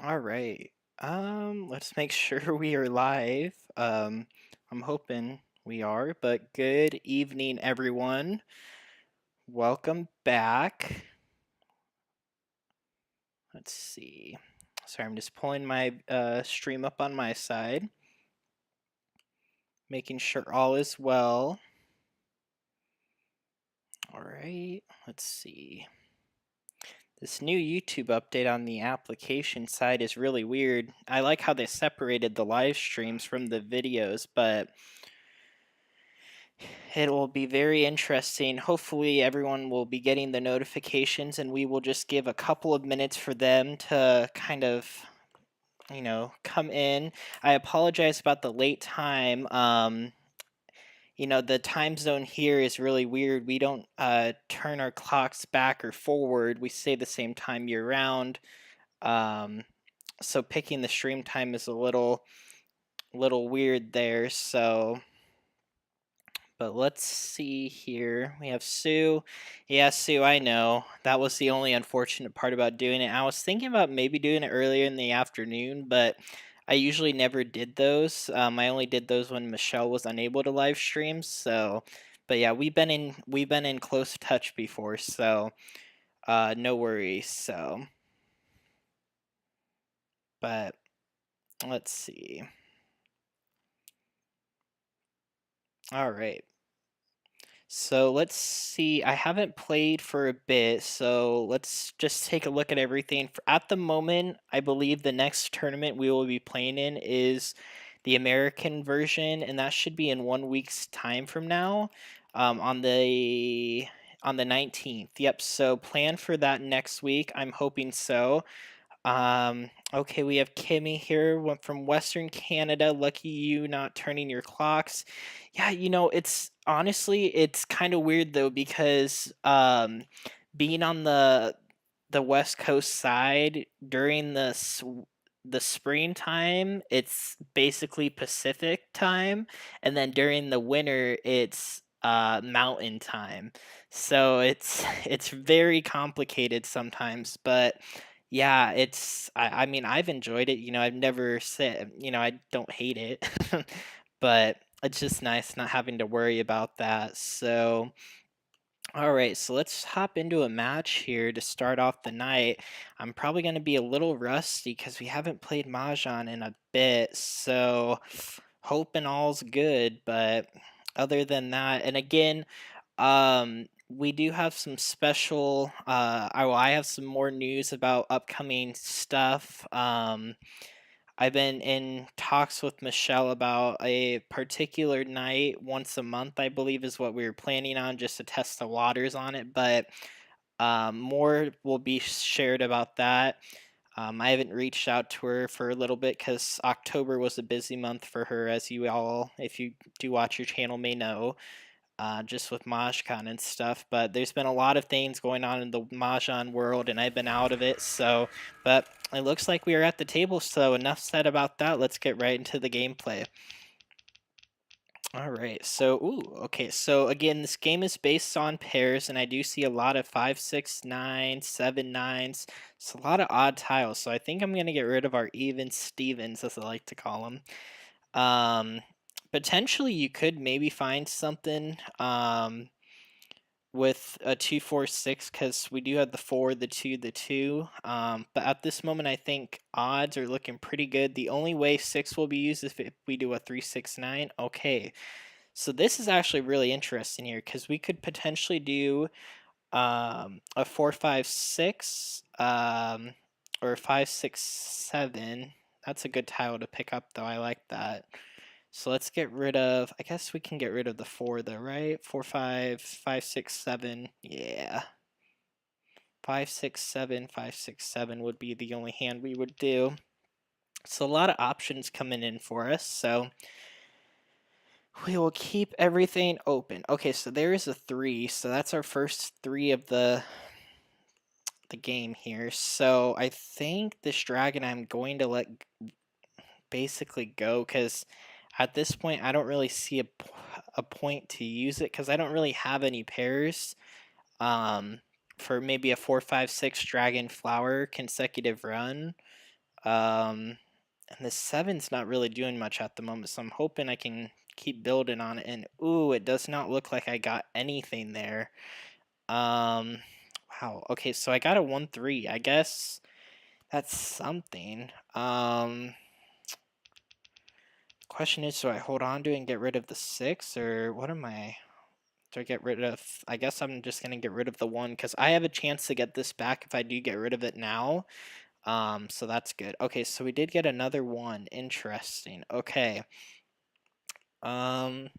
All right. Let's make sure we are live. I'm hoping we are, but good evening, everyone. Welcome back. Let's see. Sorry, I'm just pulling my stream up on my side, making sure all is well. All right, let's see. This new YouTube update on the application side is really weird. I like how they separated the live streams from the videos, but it will be very interesting. Hopefully, everyone will be getting the notifications, and we will just give a couple of minutes for them to kind of, come in. I apologize about the late time. The time zone here is really weird. We don't turn our clocks back or forward, we stay the same time year round. So picking the stream time is a little weird there. But let's see here. We have Sue. Yeah, Sue, I know. That was the only unfortunate part about doing it. I was thinking about maybe doing it earlier in the afternoon, but I usually never did those. I only did those when Michelle was unable to live stream. So, but yeah, we've been in close touch before, so no worries. But let's see. All right. So let's see. I haven't played for a bit, so let's just take a look at everything. At the moment, I believe the next tournament we will be playing in is the American version, and that should be in 1 week's time from now, on the 19th. Yep. So plan for that next week. I'm hoping so. Okay, we have Kimmy here, went from Western Canada. Lucky you not turning your clocks. Yeah, it's honestly it's kind of weird though because being on the West Coast side during the springtime, it's basically Pacific time, and then during the winter, it's mountain time. So it's very complicated sometimes, but yeah, I mean, I've enjoyed it. I've never said, I don't hate it, but it's just nice not having to worry about that. So, all right, so let's hop into a match here to start off the night. I'm probably going to be a little rusty because we haven't played Mahjong in a bit, so hoping all's good. But other than that, and again, we do have some special. I have some more news about upcoming stuff. I've been in talks with Michelle about a particular night once a month, I believe, is what we were planning on, just to test the waters on it. But more will be shared about that. I haven't reached out to her for a little bit because October was a busy month for her, as you all, if you do watch your channel, may know, just with MahjCon and stuff. But there's been a lot of things going on in the Mahjong world, and I've been out of it. But it looks like we are at the table. So enough said about that. Let's get right into the gameplay. All right. Okay. So again, this game is based on pairs, and I do see a lot of 5, 6, 9, 7 nines. It's a lot of odd tiles. So I think I'm gonna get rid of our even Stevens, as I like to call them. Potentially you could maybe find something with a 2, 4, 6 because we do have the 4, the 2, the 2. But at this moment, I think odds are looking pretty good. The only way 6 will be used is if we do a 3, 6, 9. Okay, so this is actually really interesting here because we could potentially do a 4, 5, 6 or 5, 6, 7. That's a good tile to pick up, though. I like that. So let's get rid of, I guess we can get rid of the 4 though, right? 4, 5, 5, 6, 7. Yeah. 5, 6, 7, 5, 6, 7 would be the only hand we would do. So a lot of options coming in for us. So we will keep everything open. Okay, so there is a 3. So that's our first 3 of the game here. So I think this dragon I'm going to let basically go because at this point I don't really see a point to use it because I don't really have any pairs for maybe a 4, 5, 6 dragon flower consecutive run. And the 7's not really doing much at the moment, so I'm hoping I can keep building on it. And ooh, it does not look like I got anything there. Wow. Okay, so I got a 1-3. I guess that's something. Question is, do I hold on to it and get rid of the 6, or what am I? Do I get rid of? I guess I'm just gonna get rid of the 1 because I have a chance to get this back if I do get rid of it now. So that's good. Okay, so we did get another 1. Interesting. Okay. So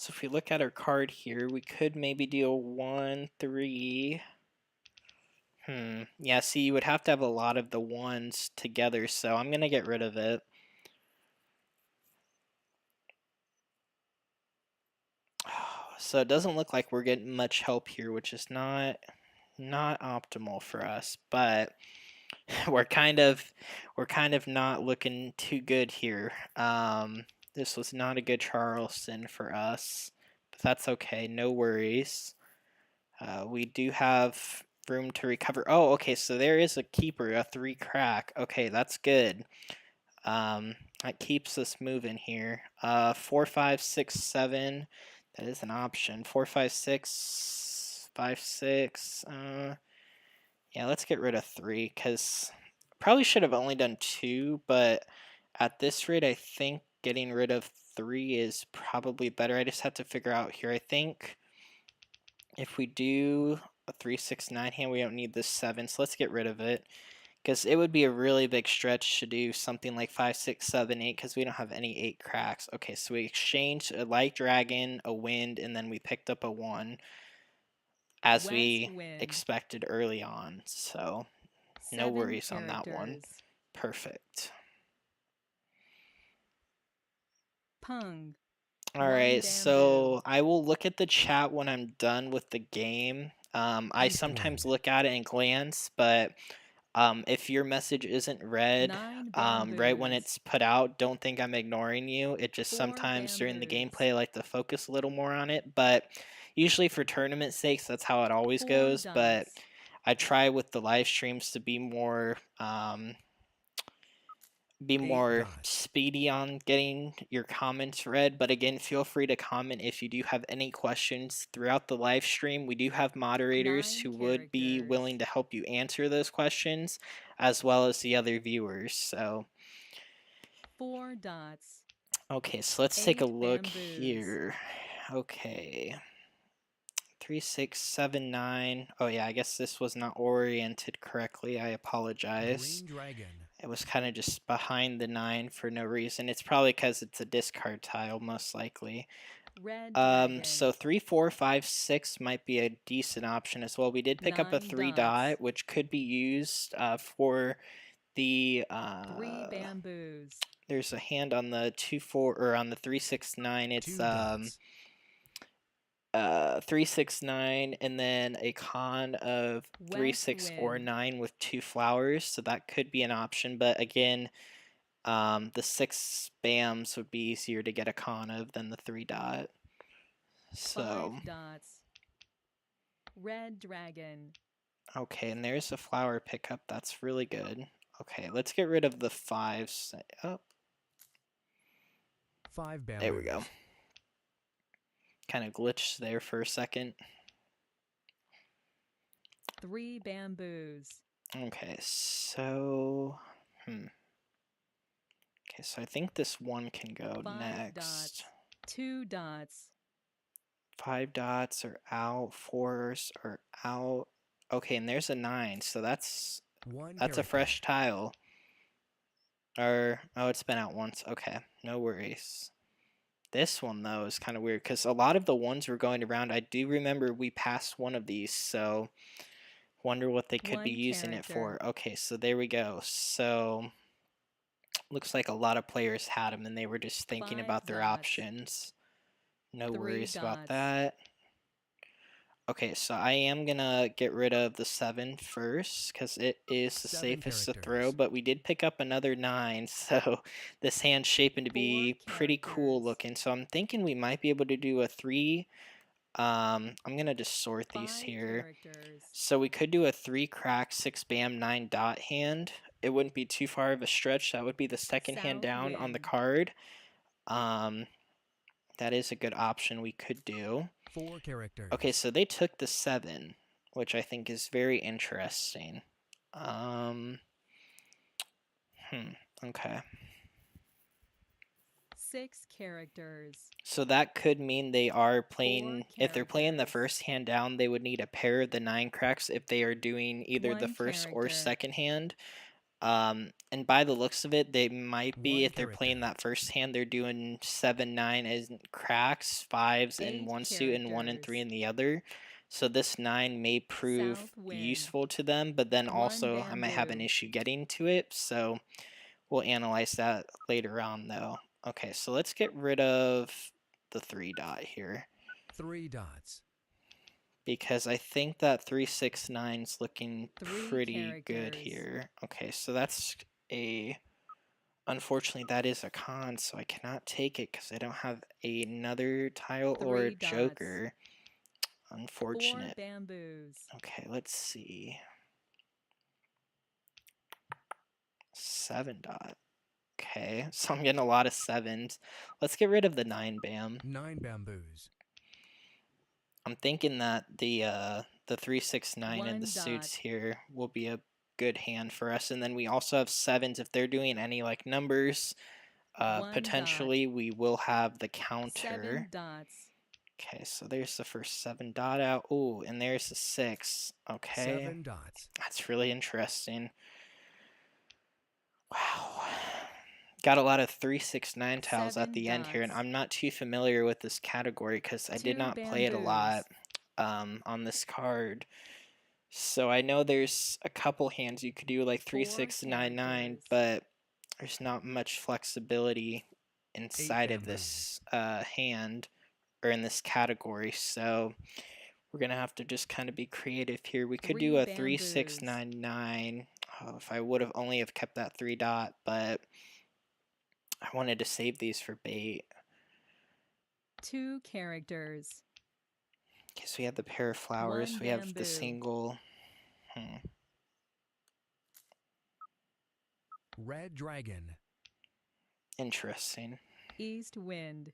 if we look at our card here, we could maybe do a 1-3. Yeah, see, you would have to have a lot of the 1s together, so I'm gonna get rid of it. So it doesn't look like we're getting much help here, which is not optimal for us, but we're kind of not looking too good here. This was not a good Charleston for us, but that's okay, no worries. We do have room to recover. Oh, okay, so there is a keeper, a 3 crack. Okay, that's good. That keeps us moving here. 4, 5, 6, 7. That is an option. 4, 5, 6, 5, 6. Yeah, let's get rid of 3 because probably should have only done 2, but at this rate, I think getting rid of 3 is probably better. I just have to figure out here. I think if we do a 3, 6, 9 hand, we don't need this 7, so let's get rid of it. Because it would be a really big stretch to do something like 5, 6, 7, 8 because we don't have any 8 cracks. Okay, so we exchanged a light dragon, a wind, and then we picked up a 1 as we expected early on. So no worries on that one. Perfect. Pung. Alright, so I will look at the chat when I'm done with the game. I sometimes look at it and glance, but if your message isn't read right when it's put out, don't think I'm ignoring you. It just sometimes during the gameplay I like to focus a little more on it, but usually for tournament sakes, that's how it always goes. But I try with the live streams to be more speedy on getting your comments read. But again, feel free to comment if you do have any questions throughout the live stream. We do have moderators who would be willing to help you answer those questions, as well as the other viewers. So 4 dots. Okay, so let's take a look here. Okay. 3, 6, 7, 9. Oh yeah, I guess this was not oriented correctly. I apologize. Green dragon. It was kind of just behind the 9 for no reason. It's probably because it's a discard tile, most likely. Red dragon. So 3, 4, 5, 6 might be a decent option as well. We did pick up a 3 dot, which could be used for the 3 bamboos. There's a hand on the 2, 4, or on the 3, 6, 9. It's 3, 6, 9, and then a con of 3, 6, or 9 with 2 flowers, so that could be an option. But again, the 6 bams would be easier to get a con of than the 3 dot. So 5 dots. Red dragon. Okay, and there's a flower pickup. That's really good. Okay, let's get rid of the 5s. Oh, 5 bamboos. there we go. Kind of glitched there for a second. 3 bamboos. Okay, so Okay, so I think this 1 can go 5 next. Dots. 2 dots. 5 dots are out. 4s are out. Okay, and there's a 9, so that's a fresh tile. Or oh, it's been out once. Okay, no worries. This one though is kind of weird because a lot of the ones were going around. I do remember we passed one of these, so wonder what they could be using it for. Okay, so there we go. So looks like a lot of players had them and they were just thinking about their options. No worries about that. Okay, so I am gonna get rid of the 7 first because it is the safest to throw, but we did pick up another 9, so this hand's shaping to be pretty cool looking. So I'm thinking we might be able to do a 3. I'm gonna just sort these here. So we could do a 3 crack, 6 bam, 9 dot hand. it wouldn't be too far of a stretch. That would be the second hand South down on the wind. card. That is a good option we could do. 4 characters. Okay, so they took the 7, which I think is very interesting. Okay. 6 characters. So that could mean they are playing, 4 if they're playing the characters. first hand down, they would need a pair of the 9 cracks if they are doing either the 1 first or character. second hand. And by the looks of it, they might be, 1 if they're playing character. that first hand, they're doing 7, 9 as cracks, 5s in 8 one suit and 1 and 3 in the other. So this 9 may prove South wind. useful to them, but then 1 also I might have an bamboo. issue getting to it, so we'll analyze that later on though. Okay, so let's get rid of the 3 dot here, 3 dots. because I think that 3, 6, 9 is looking 3 pretty good characters. here. Okay, so that's a... Unfortunately, that is a con, so I cannot take it because I don't have another tile or a 3 dots. joker. 4 Unfortunate. bamboos. Okay, let's see. 7 dot. Okay, so I'm getting a lot of 7s. Let's get rid of the 9 bam. 9 bamboos. I'm thinking that the 3, 6, 9 and 1 the suits dot. here will be a good hand for us. And then we also have 7s. If they're doing any like numbers, 1 potentially we will have the counter. 7 dots. Okay, so there's the first 7 dot out. Ooh, and there's the 6. Okay. 7 dots. That's really interesting. Wow. Got a lot of 3, 6, 9 tiles at 7 the end here, and dots. I'm not too familiar with this category because I did 2 not play it a lot on this card. So I know there's a couple hands you could do like 3, 4 6, 9, 9, characters. but there's not much flexibility inside of bamboos. this hand or in this category. So we're gonna have to just kind of be creative here. We could 3 do a 3, 6, bamboos. 9, 9. Oh, if I would have only have kept that 3 dot, but I wanted to save these for bait. 2 characters. Okay, so we have the pair of flowers. 1 We have the bamboo. single. Red dragon. Interesting. East wind.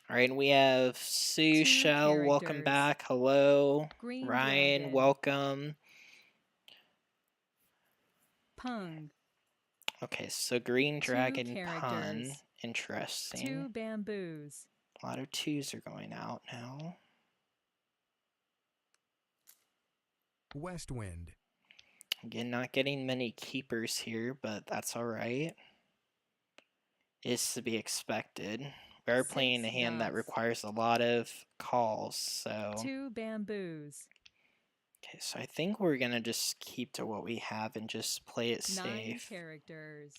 All right, and we have Sue 2 Shell. Welcome characters. back. Hello. Green Ryan, dragon. welcome. Pung. Okay, so green 2 dragon pun. characters. 2 Interesting. bamboos. A lot of 2s are going out now. West wind. Again, not getting many keepers here, but that's alright. Is to be expected. We are playing a 6 hand that dots. requires a lot of calls, so... 2 bamboos. Okay, so I think we're gonna just keep to what we have and just play it 9 safe. characters.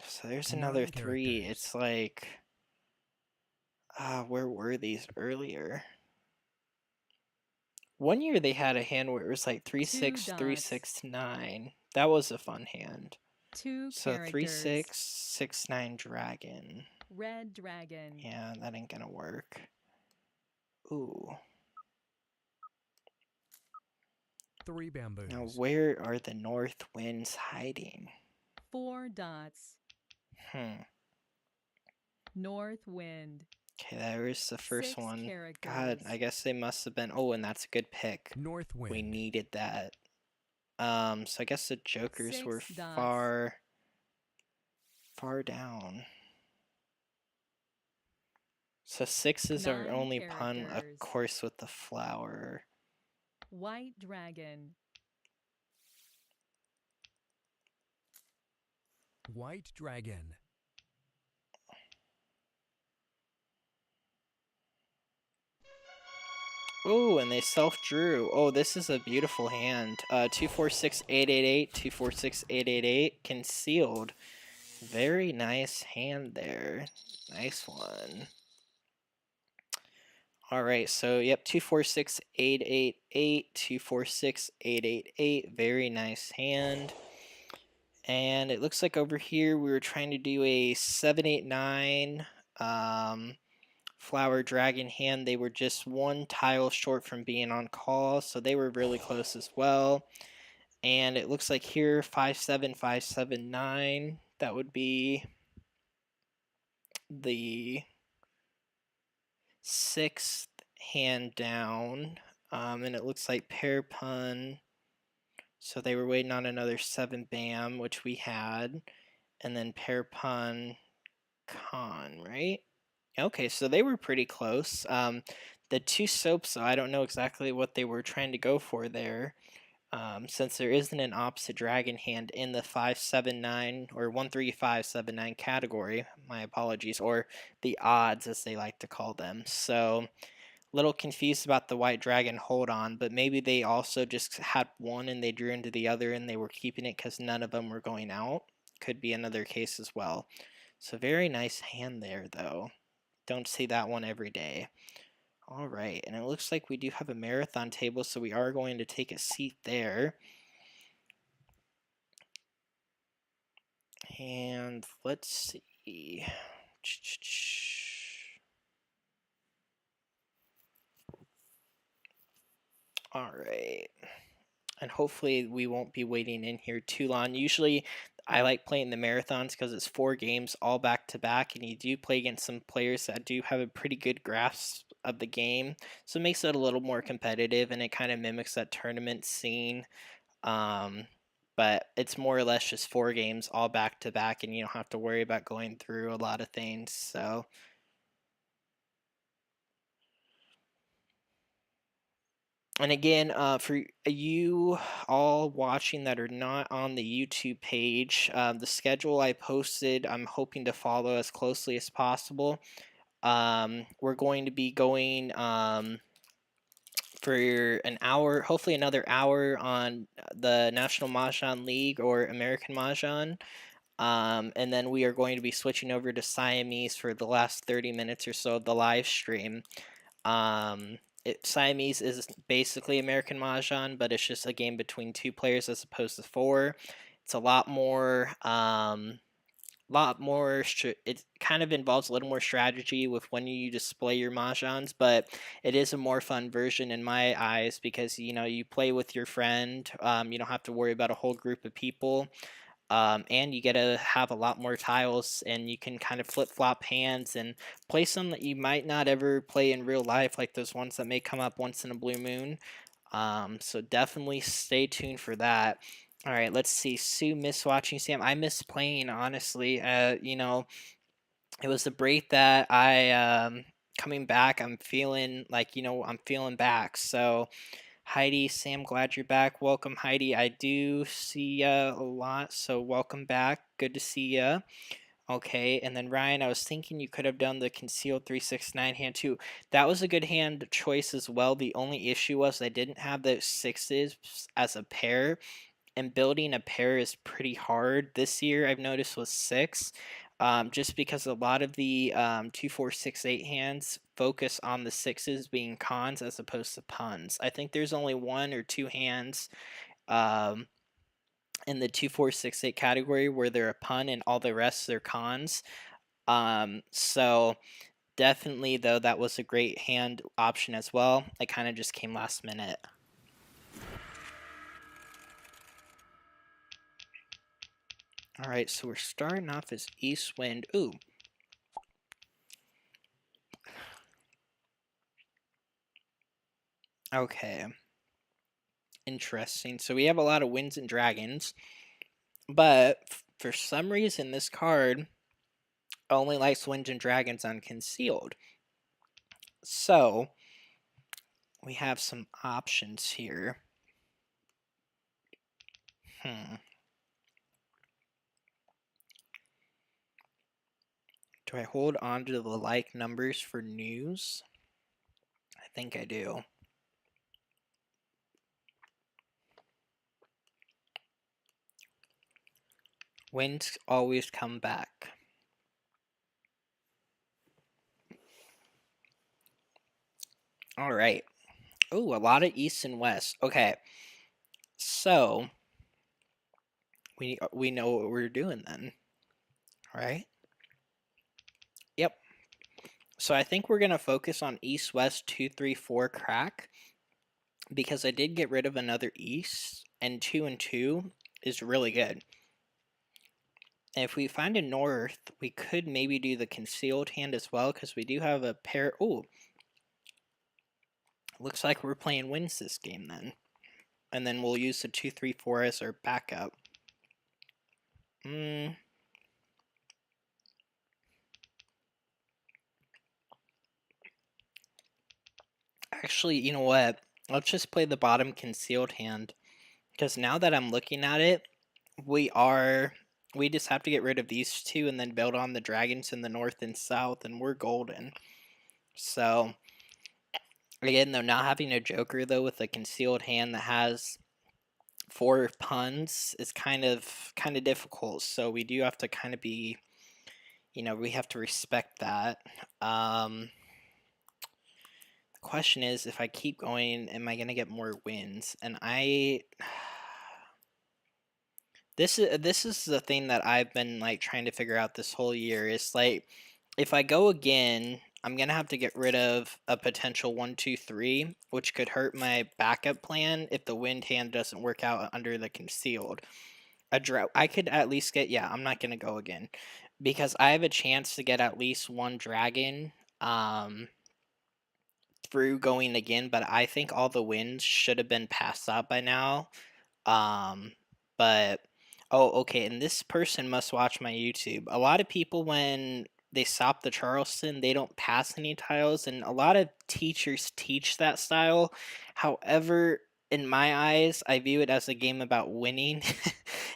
So there's 9 another 3. characters. It's like... where were these earlier? One year they had a hand where it was like 3, 2 6, 3, dots. 6, 9. That was a fun hand. 2 So 3, characters. 6, 6, 9 dragon. Red dragon. Yeah, that ain't gonna work. Ooh. 3 bamboos. Now where are the north winds hiding? 4 dots. North wind. Okay, there is the first 6 one. characters. God, I guess they must have been... Oh, and that's a good pick. North wind. We needed that. So I guess the jokers 6 were dots. far down. So 6s are 9 only pun, of characters. course, with the flower. White dragon. White dragon. Oh, and they self-drew. Oh, this is a beautiful hand. 246888, 246888, concealed. Very nice hand there. Nice one. Alright, so yep, 246888, 246888. Very nice hand. And it looks like over here we were trying to do a 789 Flower Dragon hand. They were just one tile short from being on call, so they were really close as well. And it looks like here 5-7, 5-7, 9. That would be the 6th hand down. And it looks like pair pun. So they were waiting on another 7 bam, which we had. And then pair pun con, right? Okay, so they were pretty close. The 2 soaps, though, I don't know exactly what they were trying to go for there. Since there isn't an opposite dragon hand in the 5-7-9 or 1-3-5-7-9 category, my apologies, or the odds as they like to call them. So, little confused about the white dragon hold on, but maybe they also just had one and they drew into the other and they were keeping it because none of them were going out. Could be another case as well. So, very nice hand there, though. Don't see that one every day. All right, and it looks like we do have a marathon table, so we are going to take a seat there. And let's see. All right. And hopefully we won't be waiting in here too long. Usually I like playing the marathons because it's 4 games all back to back, and you do play against some players that do have a pretty good grasp of the game. So it makes it a little more competitive, and it kind of mimics that tournament scene. But it's more or less just 4 games all back to back, and you don't have to worry about going through a lot of things. So and again, for you all watching that are not on the YouTube page, the schedule I posted, I'm hoping to follow as closely as possible. We're going to be going for an hour, hopefully another hour on the National Mahjong League or American Mahjong. And then we are going to be switching over to Siamese for the last 30 minutes or so of the live stream. Siamese is basically American Mahjong, but it's just a game between 2 players as opposed to 4. It's a lot more, it kind of involves a little more strategy with when you display your mahjongs, but it is a more fun version in my eyes because you play with your friend. You don't have to worry about a whole group of people. And you get to have a lot more tiles, and you can kind of flip-flop hands and play some that you might not ever play in real life, like those ones that may come up once in a blue moon. So definitely stay tuned for that. All right, let's see. Sue, miss watching Sam. I miss playing, honestly. It was a break that coming back, I'm feeling like, I'm feeling back. So Heidi, Sam, glad you're back. Welcome, Heidi. I do see ya a lot, so welcome back. Good to see ya. Okay, and then Ryan, I was thinking you could have done the concealed 3-6-9 hand too. That was a good hand choice as well. The only issue was I didn't have those 6s as a pair, and building a pair is pretty hard this year, I've noticed, with 6. Just because a lot of the 2-4-6-8 hands focus on the 6s being cons as opposed to puns. I think there's only 1 or 2 hands um, in the 2-4-6-8 category where they're a pun and all the rest they're cons. So definitely, though, that was a great hand option as well. It kind of just came last minute. All right, so we're starting off as East Wind. Ooh. Okay. Interesting. So we have a lot of winds and dragons, but for some reason this card only likes winds and dragons on concealed. So we have some options here. Do I hold on to the like numbers for news? I think I do. Winds always come back. All right. Oh, a lot of east and west. Okay. So we know what we're doing then. All right? Yep. So I think we're gonna focus on East West 2 3 4 crack because I did get rid of another East, and 2 and 2 is really good. And if we find a North, we could maybe do the concealed hand as well because we do have a pair. Ooh, looks like we're playing wins this game then. And then we'll use the 2 3 4 as our backup. Actually, you know what? Let's just play the bottom concealed hand. Because now that I'm looking at it, we just have to get rid of these two and then build on the dragons in the north and south, and we're golden. So, again, though, not having a joker, though, with a concealed hand that has 4 puns is kind of difficult. So we do have to kind of be, we have to respect that. The question is, if I keep going, am I gonna get more wins? And this is the thing that I've been like trying to figure out this whole year. Is like, if I go again, I'm gonna have to get rid of a potential 1 2 3, which could hurt my backup plan if the wind hand doesn't work out under the concealed. I could at least get, yeah, I'm not gonna go again because I have a chance to get at least one dragon through going again, but I think all the wins should have been passed out by now. But oh, okay, and this person must watch my YouTube. A lot of people, when they stop the Charleston, they don't pass any tiles, and a lot of teachers teach that style. However, in my eyes, I view it as a game about winning.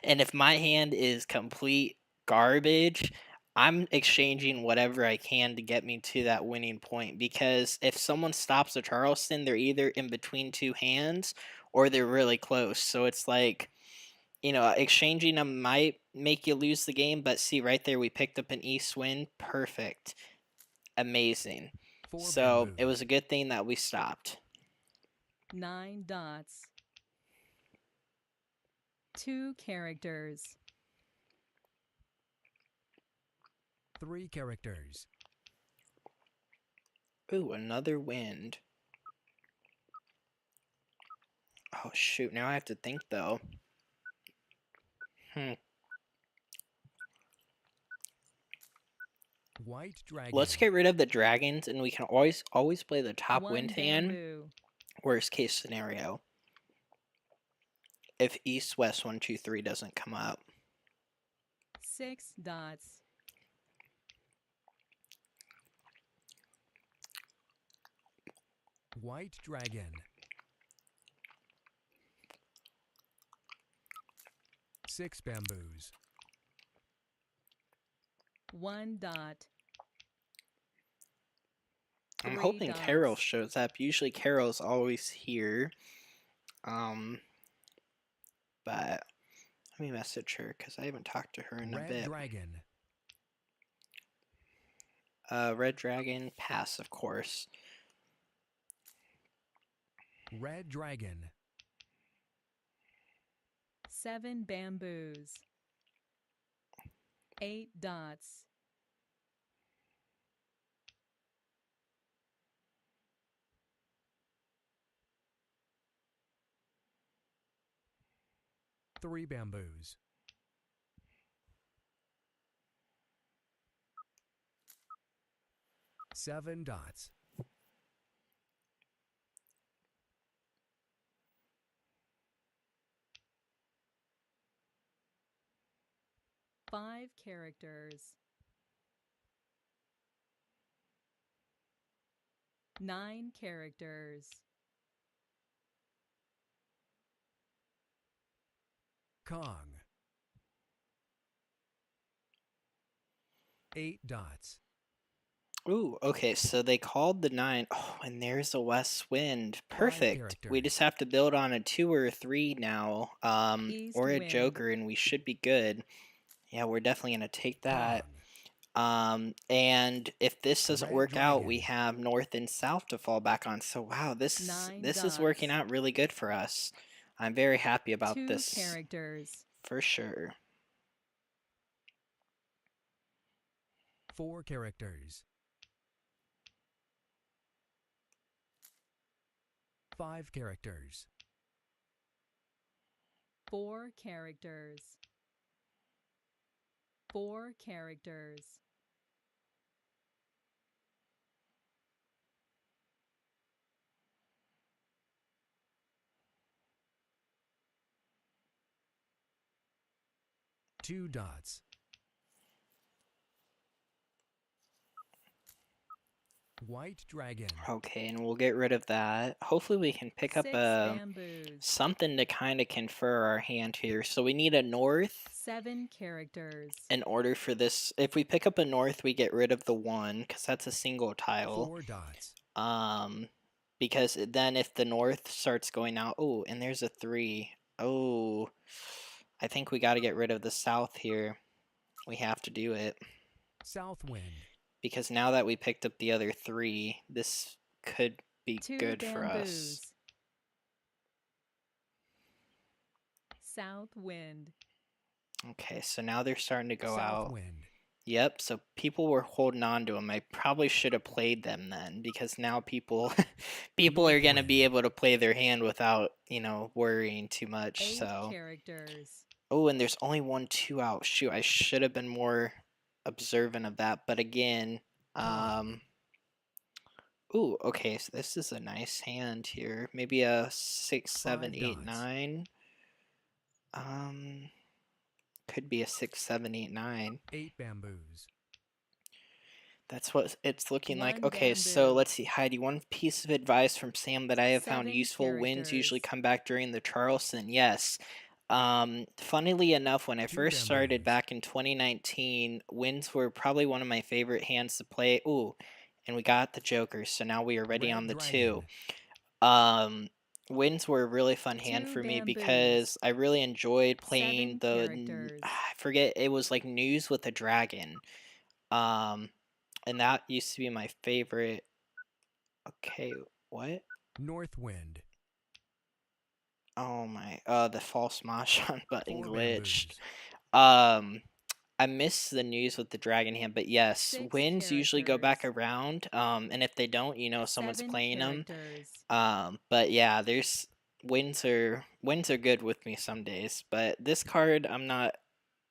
And if my hand is complete garbage, I'm exchanging whatever I can to get me to that winning point, because if someone stops a Charleston, they're either in between two hands or they're really close. So it's like, exchanging them might make you lose the game, but see right there, we picked up an east wind. Perfect. Amazing. 4 So it bamboos. was a good thing that we stopped. 9 dots. 2 characters. 3 characters. Ooh, another wind. Oh shoot, now I have to think though. White dragon. Let's get rid of the dragons, and we can always play the top 1 wind hand. bamboo. Worst case scenario, if East West 1 2 3 doesn't come up. 6 dots. White dragon. 6 bamboos. 1 dot. I'm 3 hoping dots. Carol shows up. Usually Carol's always here. But let me message her because I haven't talked to her in a Red bit. dragon. Red dragon, pass, of course. Red dragon. 7 bamboos. 8 dots. Three bamboos. 7 dots. 5 characters. 9 characters. Kong. 8 dots. Ooh, okay, so they called the 9. Oh, and there's a west wind. 5 Perfect. We just characters. have to build on a 2 or a 3 now. East Or a wind. joker, and we should be good. Yeah, we're definitely gonna take that. Kong. And if this doesn't Red work out, we dragon. have north and south to fall back on. So wow, this 9 is working dots. out really good for us. I'm very happy about 2 this characters. for sure. 4 characters. 5 characters. 4 characters. 4 characters. 2 dots. White dragon. Okay, and we'll get rid of that. Hopefully we can pick up 6 bamboos. something to kind of confer our hand here. So we need a north 7 characters. in order for this. If we pick up a north, we get rid of the 1 because that's a single tile. 4 dots. Because then if the north starts going out, oh, and there's a 3. Oh, I think we got to get rid of the south here. We have to do it. South wind. Because now that we picked up the other 3, this could be 2 good bamboos. for us. South wind. Okay, so now they're starting to go South out. wind. Yep, so people were holding on to them. I probably should have played them then, because now people people are going to be able to play their hand without, you know, worrying too much. 8 So characters. oh, and there's only 1 2 out. Shoot, I should have been more observant of that. But again, ooh, okay, so this is a nice hand here. Maybe a 6 7 5 8 dots. 9. Could be a 6 7 8 9. 8 bamboos. That's what it's looking like. 1 Okay, so bamboo. let's see, Heidi. One piece of advice from Sam that I have found 7 useful: winds usually characters. come back during the Charleston. Yes. Funnily enough, when I 2 first started bamboos. back in 2019, winds were probably one of my favorite hands to play. Ooh, and we got the jokers, so now we are ready Red on the dragon. 2. Winds were a really fun hand 2 for me bamboos. because I really enjoyed playing 7 the characters. I forget, it was like News with a Dragon. And that used to be my favorite. Okay, what? North wind. Oh my, the false Mahjong button 4 glitched. bamboos. I miss the News with the Dragon hand, but yes, 6 winds usually go back characters. around. And if they don't, you know someone's 7 playing them. characters. But yeah, there's winds are good with me some days. But this card, I'm not.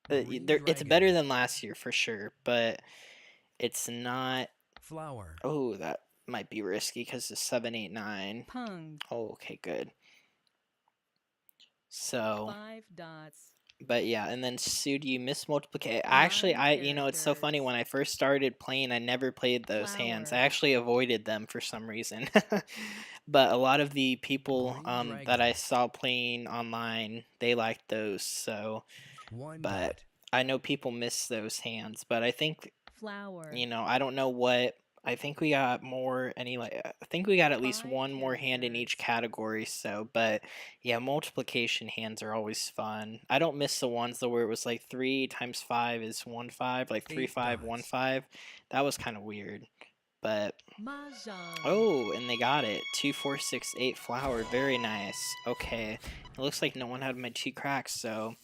Green It's better dragon. than last year for sure, but it's not. Flower. Oh, that might be risky because it's 7 8 9. Pung. Oh, okay, good. So, 5 dots. but yeah, and then Sue, do you miss multiplication? 9 Actually, you know, it's so funny. characters. When I first started playing, I never played those hands. I Flower. actually avoided them for some reason. But a lot of the people Green that I dragon. saw playing online, they liked those. So, 1 but dot. I know people miss those hands. But I think, Flower. you know, I don't know what. I think we got more anyway. I think we got at least 5 one more hand in each characters. category. So, but yeah, multiplication hands are always fun. I don't miss the ones though where it was like 3 times 5 is 1 5, like 3 8 5 1 dots. 5. That was kind of weird. But Mahjong. oh, and they got it. 2 4 6 8 flower. Very nice. Okay, it looks like no one had my 2 cracks. So.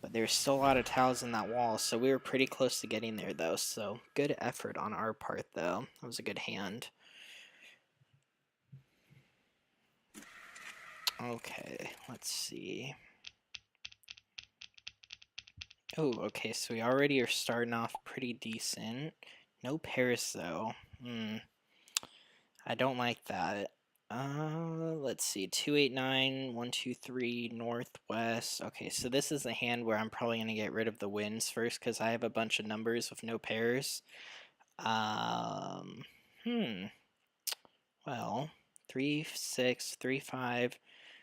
But there's still a lot of tiles in that wall, so we were pretty close to getting there, though. So good effort on our part, though. That was a good hand. Okay, let's see. Oh, okay, so we already are starting off pretty decent. No pairs, though. I don't like that. Let's see. 2 8 9 1 2 3 northwest. Okay, so this is a hand where I'm probably gonna get rid of the winds first because I have a bunch of numbers with no pairs. Well, 3 6 3 5.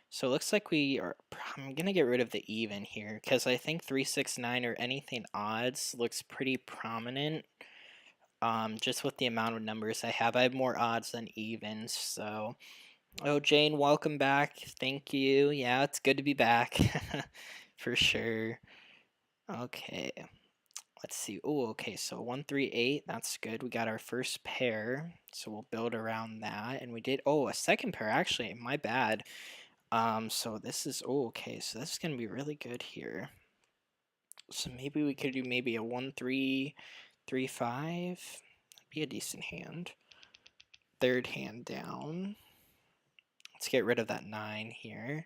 So it looks like we are. I'm gonna get rid of the even here because I think 3 6 9 or anything odds looks pretty prominent. Just with the amount of numbers I have more odds than evens. So. Oh, Jane, welcome back. Thank you. Yeah, it's good to be back. For sure. Okay. Let's see. Oh, okay. So 1 3 8. That's good. We got our first pair. So we'll build around that. And we did. Oh, a second pair. Actually, my bad. So this is. Oh, okay. So this is going to be really good here. So maybe we could do maybe a 1 3 3 5. That'd be a decent hand. Third hand down. Let's get rid of that 9 here.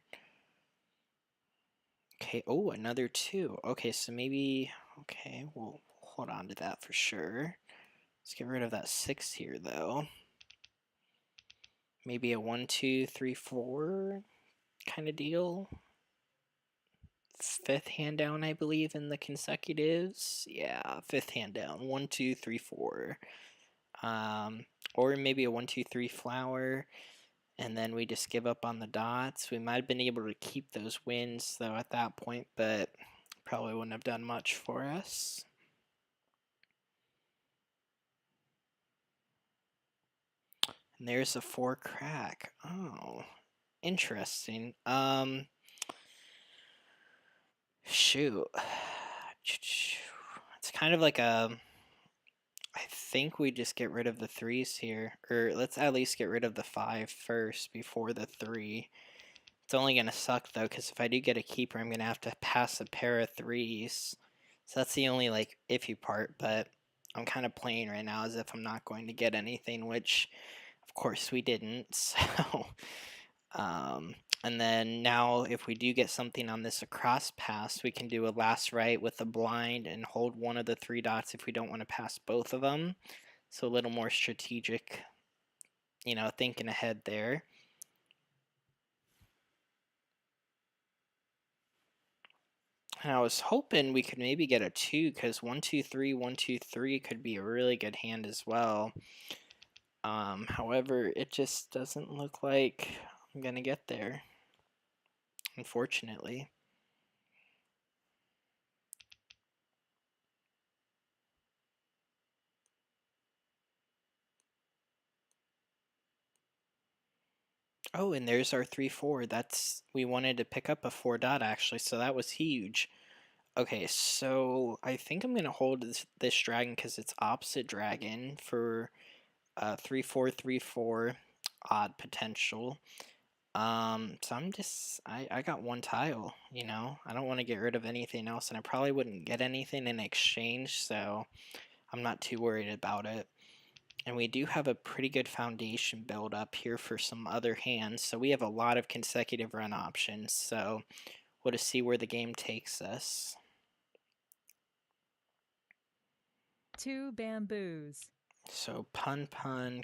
Okay, oh, another 2. Okay, so maybe, okay, we'll hold on to that for sure. Let's get rid of that 6 here, though. Maybe a 1, 2, 3, 4 kind of deal. 5th hand down, I believe, in the consecutives. Yeah, 5th hand down. 1, 2, 3, 4. Or maybe a 1, 2, 3 flower. And then we just give up on the dots. We might have been able to keep those wins, though, at that point, but probably wouldn't have done much for us. And there's a 4 crack. Oh, interesting. Shoot. It's kind of like a... I think we just get rid of the 3s here. Or let's at least get rid of the 5 first before the 3. It's only going to suck, though, because if I do get a keeper, I'm going to have to pass a pair of 3s. So that's the only, like, iffy part, but I'm kind of playing right now as if I'm not going to get anything, which, of course, we didn't. So, and then now if we do get something on this across pass, we can do a last right with a blind and hold one of the 3 dots if we don't want to pass both of them. So a little more strategic, you know, thinking ahead there. And I was hoping we could maybe get a 2, because 1, 2, 3, 1, 2, 3 could be a really good hand as well. However, it just doesn't look like I'm gonna get there, unfortunately. Oh, and there's our 3, 4. That's, we wanted to pick up a 4 dot actually, so that was huge. Okay, so I think I'm gonna hold this dragon because it's opposite dragon for 3, 4, 3, 4 odd potential. So I'm just, I got 1 tile, you know, I don't want to get rid of anything else, and I probably wouldn't get anything in exchange, so I'm not too worried about it. And we do have a pretty good foundation build up here for some other hands, so we have a lot of consecutive run options, so we'll just see where the game takes us. 2 bamboos. So pun, con,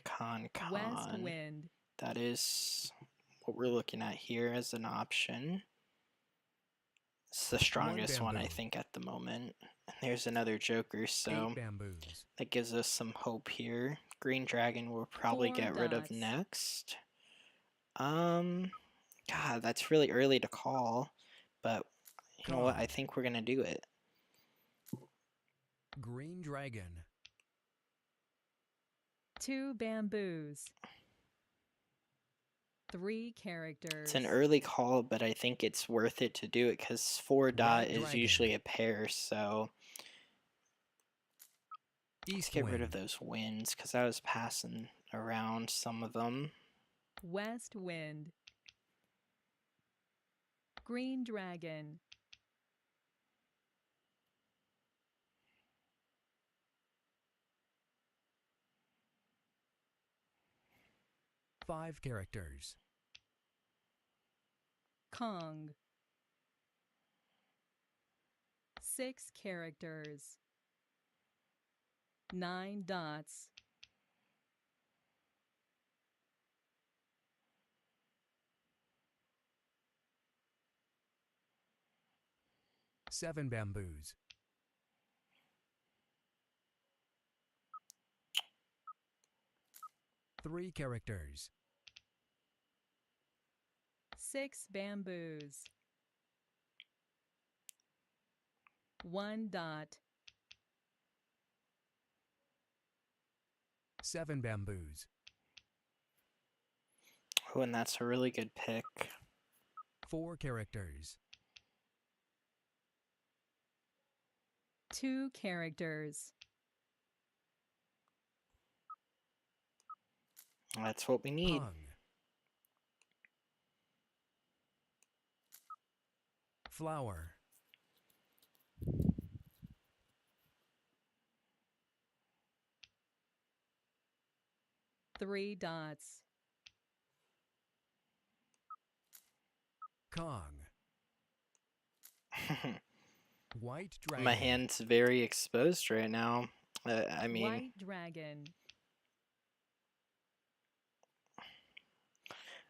West wind. that is what we're looking at here as an option. It's the strongest one, I think, at the moment. And there's another joker, so that gives us some hope here. Green dragon we'll probably 4 get rid of dots. next. God, that's really early to call, but you know what? I think we're gonna do it. Green dragon. 2 bamboos. 3 characters. It's an early call, but I think it's worth it to do it because 4 dot is usually a pair, so let's get rid of those wins because I was passing around some of them. West wind. Green dragon. Five characters. Kong. 6 characters. 9 dots. Seven bamboos. Three characters. 6 bamboos. 1 dot. 7 bamboos. Oh, and that's a really good pick. 4 characters. 2 characters. That's what we need. Pung. Flower. 3 dots. Kong. White dragon. My hand's very exposed right now. I mean, White dragon.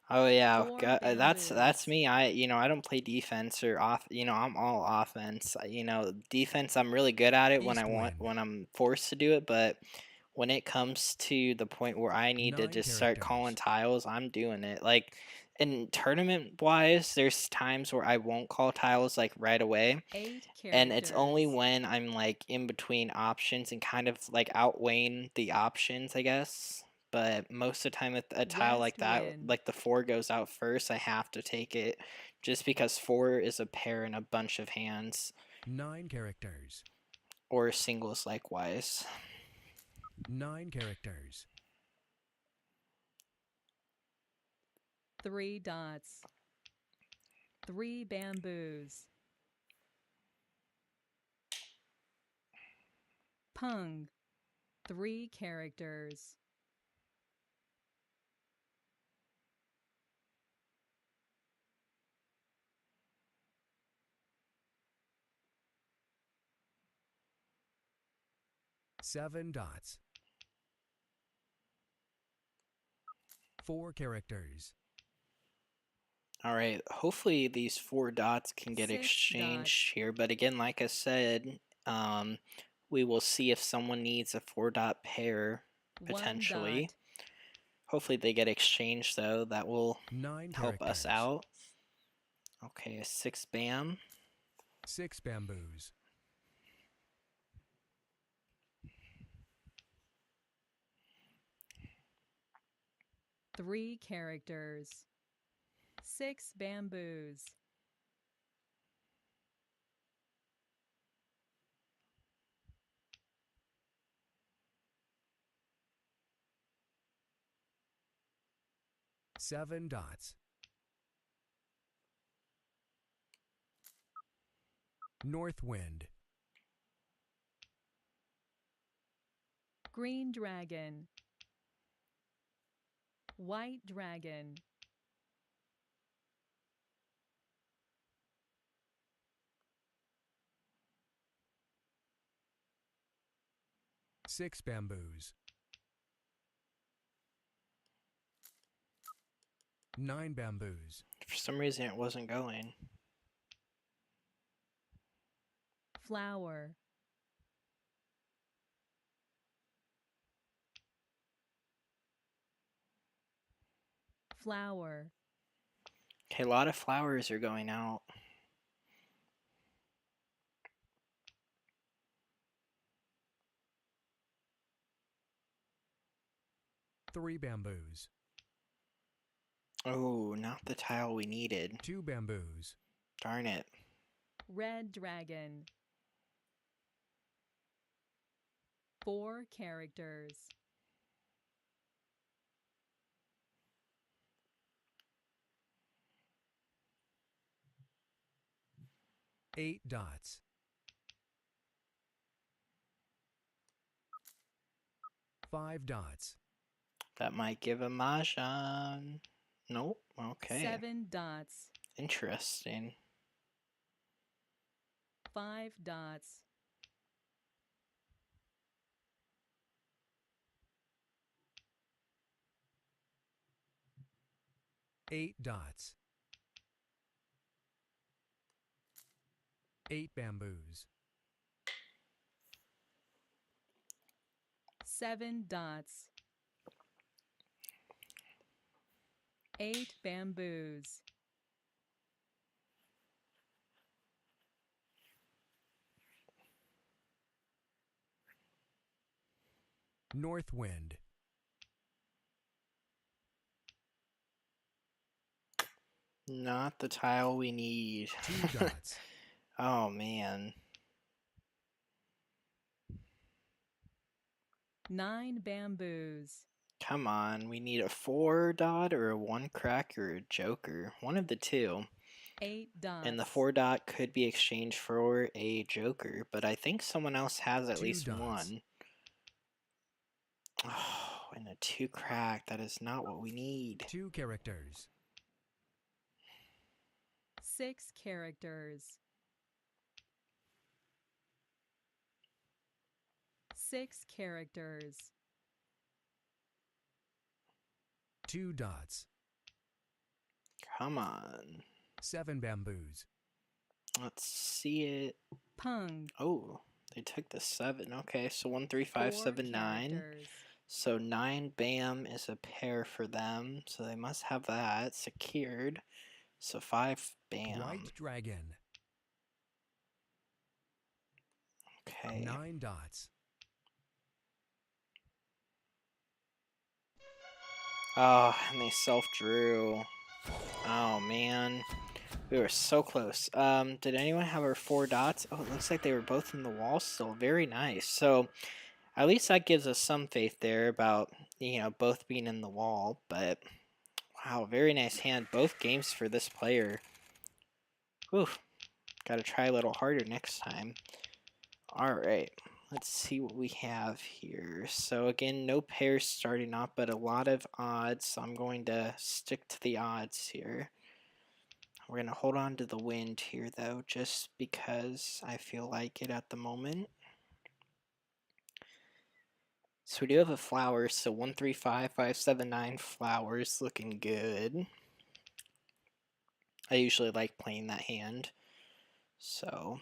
oh yeah, Four that's bamboos. me. I don't play defense or off. I'm all offense. Defense I'm really good at it when East wind. when I'm forced to do it, but when it comes to the point where I need to 9 just start calling characters. tiles, I'm doing it. Like in tournament wise, there's times where I won't call tiles like right away. 8 And it's only characters. when I'm like in between options and kind of like outweighing the options, I guess. But most of the time with a tile like West that, wind. like the 4 goes out first, I have to take it just because 4 is a pair in a bunch of hands, 9 characters. or singles likewise. 9 characters. 3 dots. 3 bamboos. Pung. 3 characters. 7 dots. 4 characters. All right, hopefully these 4 dots can get 6 exchanged dots. here, but again, like I said, we will see if someone needs a 4 dot pair 1 potentially. dot. Hopefully they get exchanged though. That will 9 help us characters. out. Okay, a 6 bam. 6 bamboos. 3 characters. 6 bamboos. 7 dots. North wind. Green dragon. White dragon. Six bamboos. 9 bamboos. For some reason it wasn't going. Flower. Flower. Okay, a lot of flowers are going out. Three bamboos. Oh, not the tile we needed. 2 bamboos. Darn it. Red dragon. 4 characters. 8 dots. 5 dots. That might give a Mahjong. Nope. Okay. 7 dots. Interesting. 5 dots. 8 dots. 8 bamboos. 7 dots. 8 bamboos. North wind. Not the tile we need. 2 dots. Oh man. 9 bamboos. Come on, we need a 4 dot or a 1 crack or a joker. One of the two. 8 dots. And the 4 dot could be exchanged for a joker, but I think someone else has at 2 least dots. one. Oh, and a 2 crack. That is not what we need. 2 characters. 6 characters. 6 characters. 2 dots. Come on. 7 bamboos. Let's see it. Pung. Oh, they took the 7. Okay, so 1, 3, 4 5, 7, 9. characters. So 9 bam is a pair for them. So they must have that secured. So 5 bam. White dragon. Okay. 9 dots. Oh, and they self-drew. Oh, man. We were so close. Did anyone have our 4 dots? Oh, it looks like they were both in the wall still. Very nice. So at least that gives us some faith there about, both being in the wall. But, wow, very nice hand. Both games for this player. Whew. Got to try a little harder next time. All right. Let's see what we have here. So again, no pairs starting off, but a lot of odds. So I'm going to stick to the odds here. We're going to hold on to the wind here, though, just because I feel like it at the moment. So we do have a flower, so 1, 3, 5, 5, 7, 9 flowers looking good. I usually like playing that hand, so...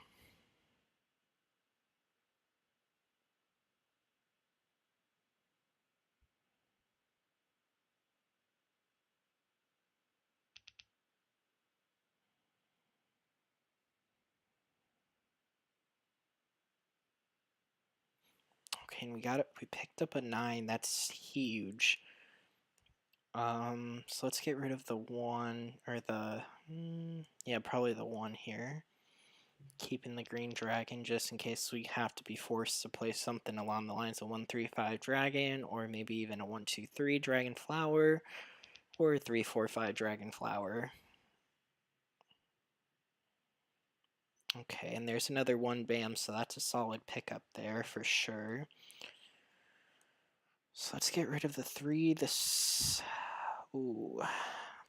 Okay, and we got it. We picked up a 9. That's huge. So let's get rid of the 1 or the yeah, probably the 1 here. Keeping the green dragon just in case we have to be forced to play something along the lines of 1, 3, 5 dragon, or maybe even a 1, 2, 3 dragon flower, or 3, 4, 5 dragon flower. Okay, and there's another 1 bam, so that's a solid pickup there for sure. So let's get rid of the 3. This, ooh,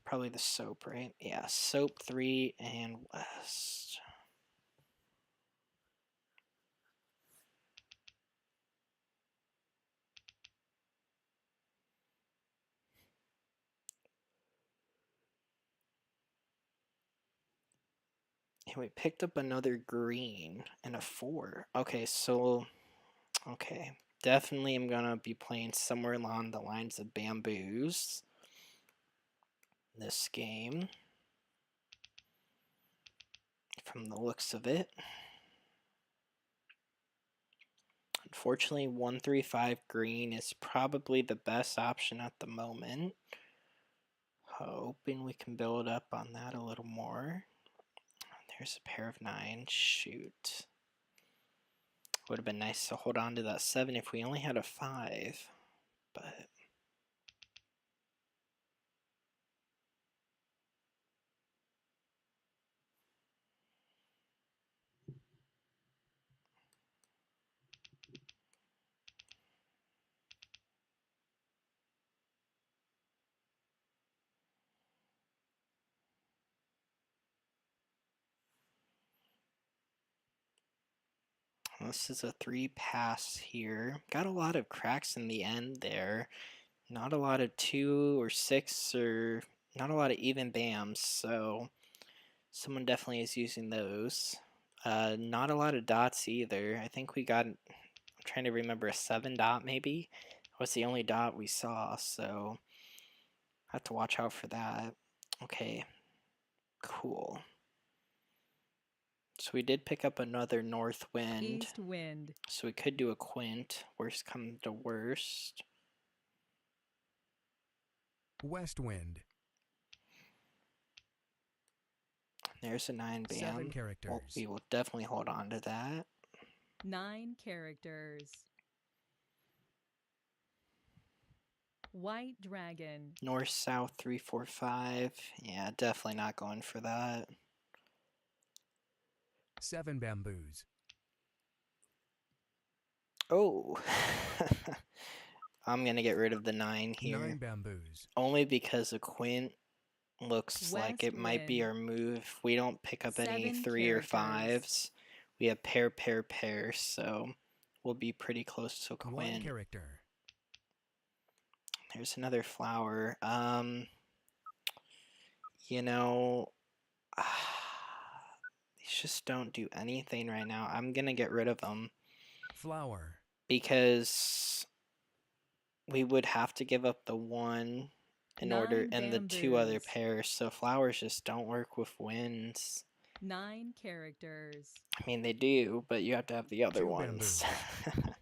probably the soap, right? Yeah, soap 3 and west. And we picked up another green and a 4. Okay, so, okay. Definitely I'm going to be playing somewhere along the lines of bamboos this game, from the looks of it. Unfortunately, 1, 3, 5 green is probably the best option at the moment. Hoping we can build up on that a little more. There's a pair of 9. Shoot. Would have been nice to hold on to that 7 if we only had a 5. But this is a 3 pass here. Got a lot of cracks in the end there. Not a lot of 2 or 6 or not a lot of even bams. So someone definitely is using those. Not a lot of dots either. I think we got, I'm trying to remember, a 7 dot maybe. Was the only dot we saw, so I have to watch out for that. Okay, cool. So we did pick up another north wind. East wind. So we could do a quint. Worst come to worst. West wind. There's a 9 bam. 7 characters. Well, we will definitely hold on to that. 9 characters. White dragon. North, south, 3, 4, 5. Yeah, definitely not going for that. 7 bamboos. Oh. I'm going to get rid of the 9 here. 9 bamboos. Only because a quint looks like West it might be wind. our move. If we don't pick up any 7 3 or characters. 5s, we have pair, pair, pair, so we'll be pretty close to 1 Quint. character. There's another flower. You know, these just don't do anything right now. I'm gonna get rid of them Flower. because we would have to give up the 1 in order, 9 and the 2 other bamboos. pairs, so flowers just don't work with winds. 9 characters. I mean, they do, but you have to have the other 2 ones. bamboos.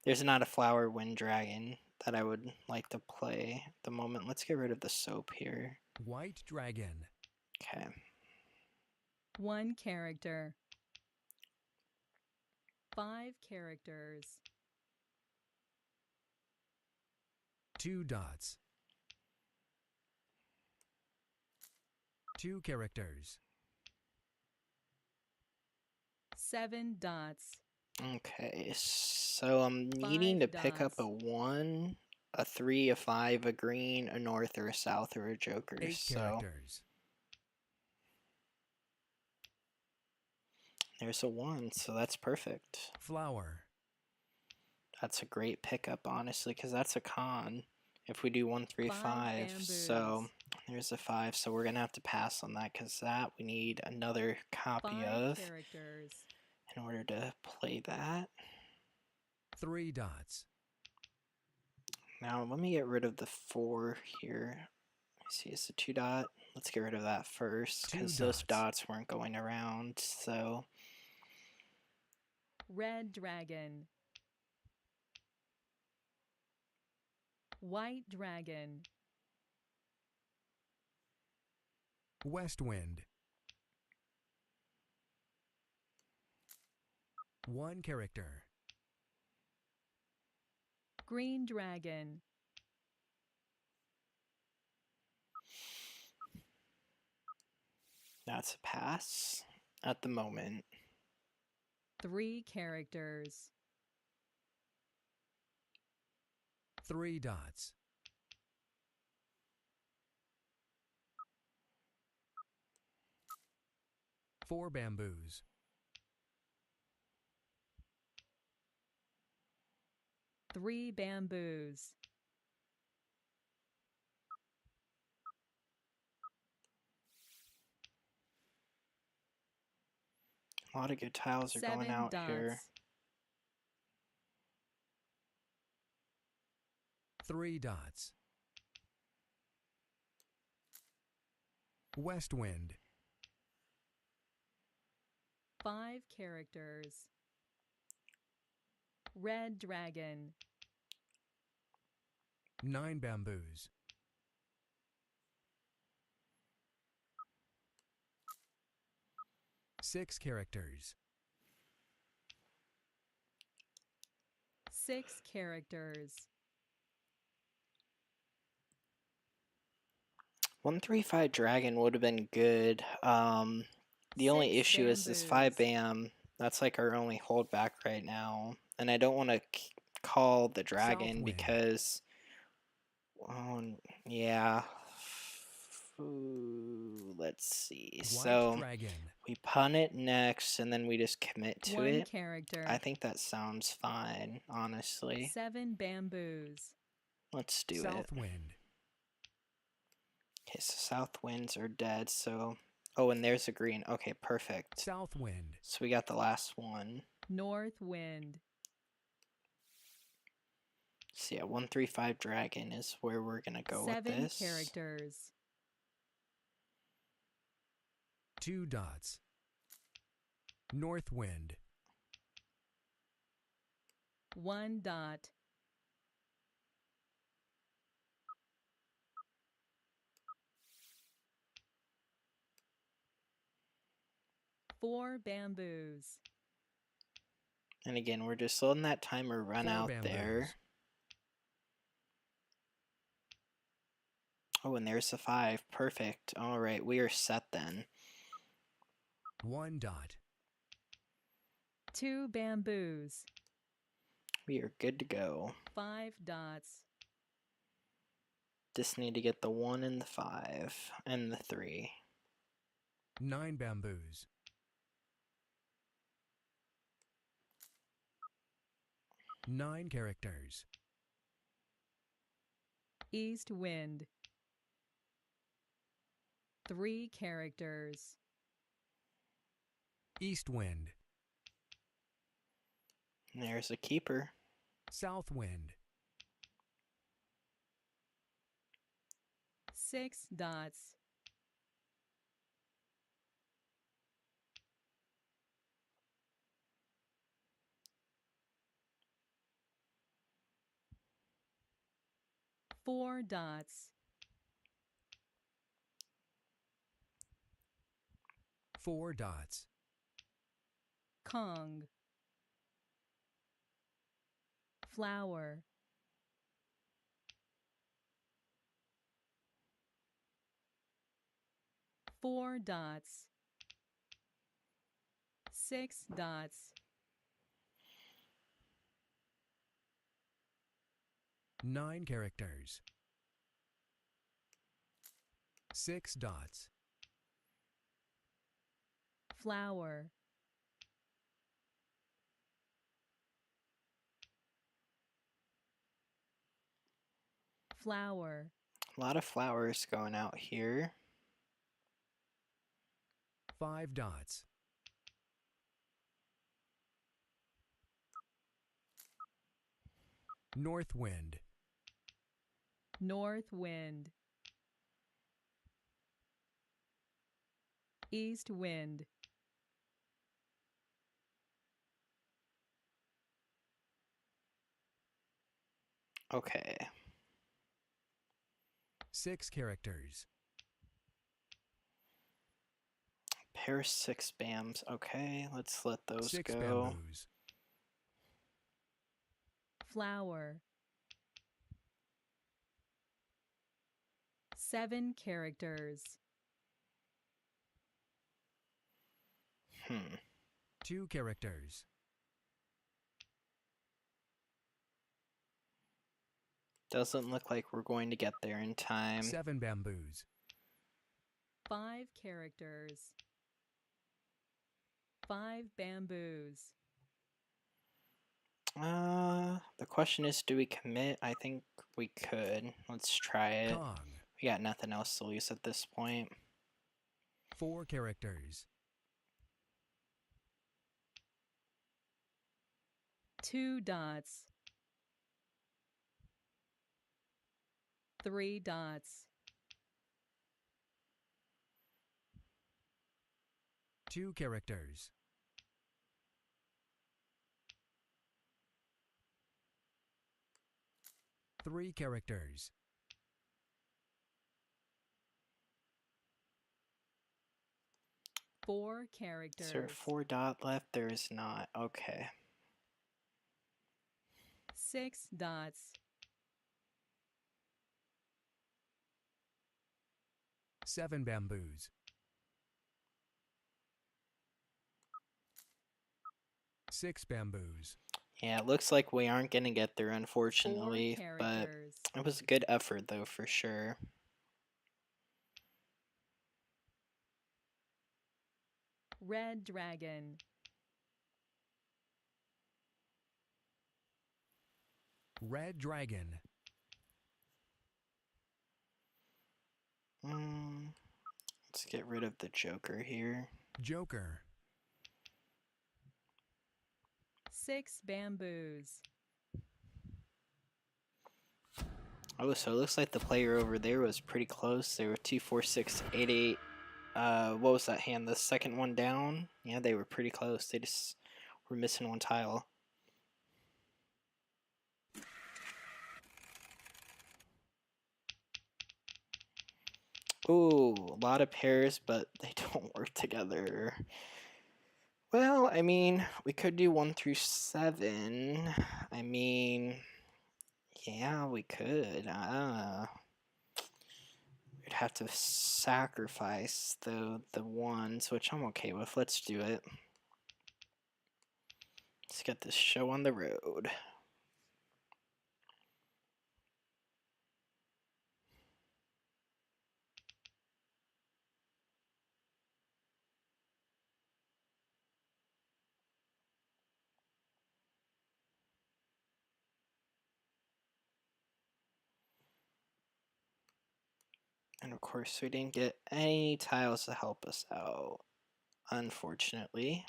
There's not a flower wind dragon that I would like to play at the moment. Let's get rid of the soap here. White dragon. Okay. 1 character. 5 characters. 2 dots. 2 characters. 7 dots. Okay, so I'm needing to 5 pick up a dots. 1, a 3, a 5, a green, a north, or a south, or a joker. 8 So characters. there's a 1, so that's perfect. Flower. That's a great pickup, honestly, because that's a con if we do 1, 3, 5 5. So bamboos. there's a 5, so we're going to have to pass on that because that we need another copy 5 of characters. in order to play that. 3 dots. Now let me get rid of the 4 here. Let's see, it's a 2 dot. Let's get rid of that first 2 because those dots. dots weren't going around. So Red dragon. White dragon. West wind. 1 character. Green dragon. that's a pass at the moment. 3 characters. 3 dots. 4 bamboos. 3 bamboos. A lot of good tiles are going 7 out dots. here. 3 dots. West wind. 5 characters. Red dragon. 9 bamboos. 6 characters. 6 characters. 1, 3, 5 dragon would have been good. The only 6 issue is this 5 bamboos. bam. That's like our only holdback right now, and I don't want to call the dragon Southwind. because, yeah. Ooh, let's see. White So dragon. we punt it next, and then we just commit to 1 it. character. I think that sounds fine, honestly. 7 bamboos. Let's do it. Southwind. Okay, so south winds are dead, so... Oh, and there's a green. Okay, perfect. Southwind. So we got the last one. North wind. So yeah, 1, 3, 5 dragon is where we're gonna go with 7 this. characters. 2 dots. North wind. 1 dot. 4 bamboos. And again, we're just letting that timer run 4 out bamboos. there. Oh, and there's the 5. Perfect. All right, we are set then. 1 dot. 2 bamboos. We are good to go. 5 dots. Just need to get the 1 and the 5 and the 3. 9 bamboos. 9 characters. East wind. 3 characters. East wind. There's a keeper. South wind. 6 dots. Four dots. 4 dots. Kong. Flower. Four dots. 6 dots. 9 characters. 6 dots. Flower. Flower. A lot of flowers going out here. 5 dots. North wind. North wind. East wind. Okay. 6 characters. Pair 6 bams. Okay, let's let those 6 go. bamboos. Flower. 7 characters. 2 characters. Doesn't look like we're going to get there in time. 7 bamboos. 5 characters. 5 bamboos. The question is, do we commit? I think we could. Let's try it. Kong. We got nothing else to lose at this point. 4 characters. 2 dots. 3 dots. 2 characters. 3 characters. 4 characters. Is there a 4 dot left? There is not. Okay. 6 dots. 7 bamboos. 6 bamboos. Yeah, it looks like we aren't going to get there, 4 unfortunately, but characters. it was a good effort, though, for sure. Red dragon. Red dragon. Let's get rid of the Joker here. Joker. 6 bamboos. Oh, so it looks like the player over there was pretty close. They were 2, 4, 6, 8, 8. What was that hand? The second one down? Yeah, they were pretty close. They just were missing one tile. Ooh, a lot of pairs, but they don't work together. Well, I mean, we could do 1 through 7. I mean, yeah, we could. We'd have to sacrifice the ones, which I'm okay with. Let's do it. Let's get this show on the road. And of course, we didn't get any tiles to help us out, unfortunately.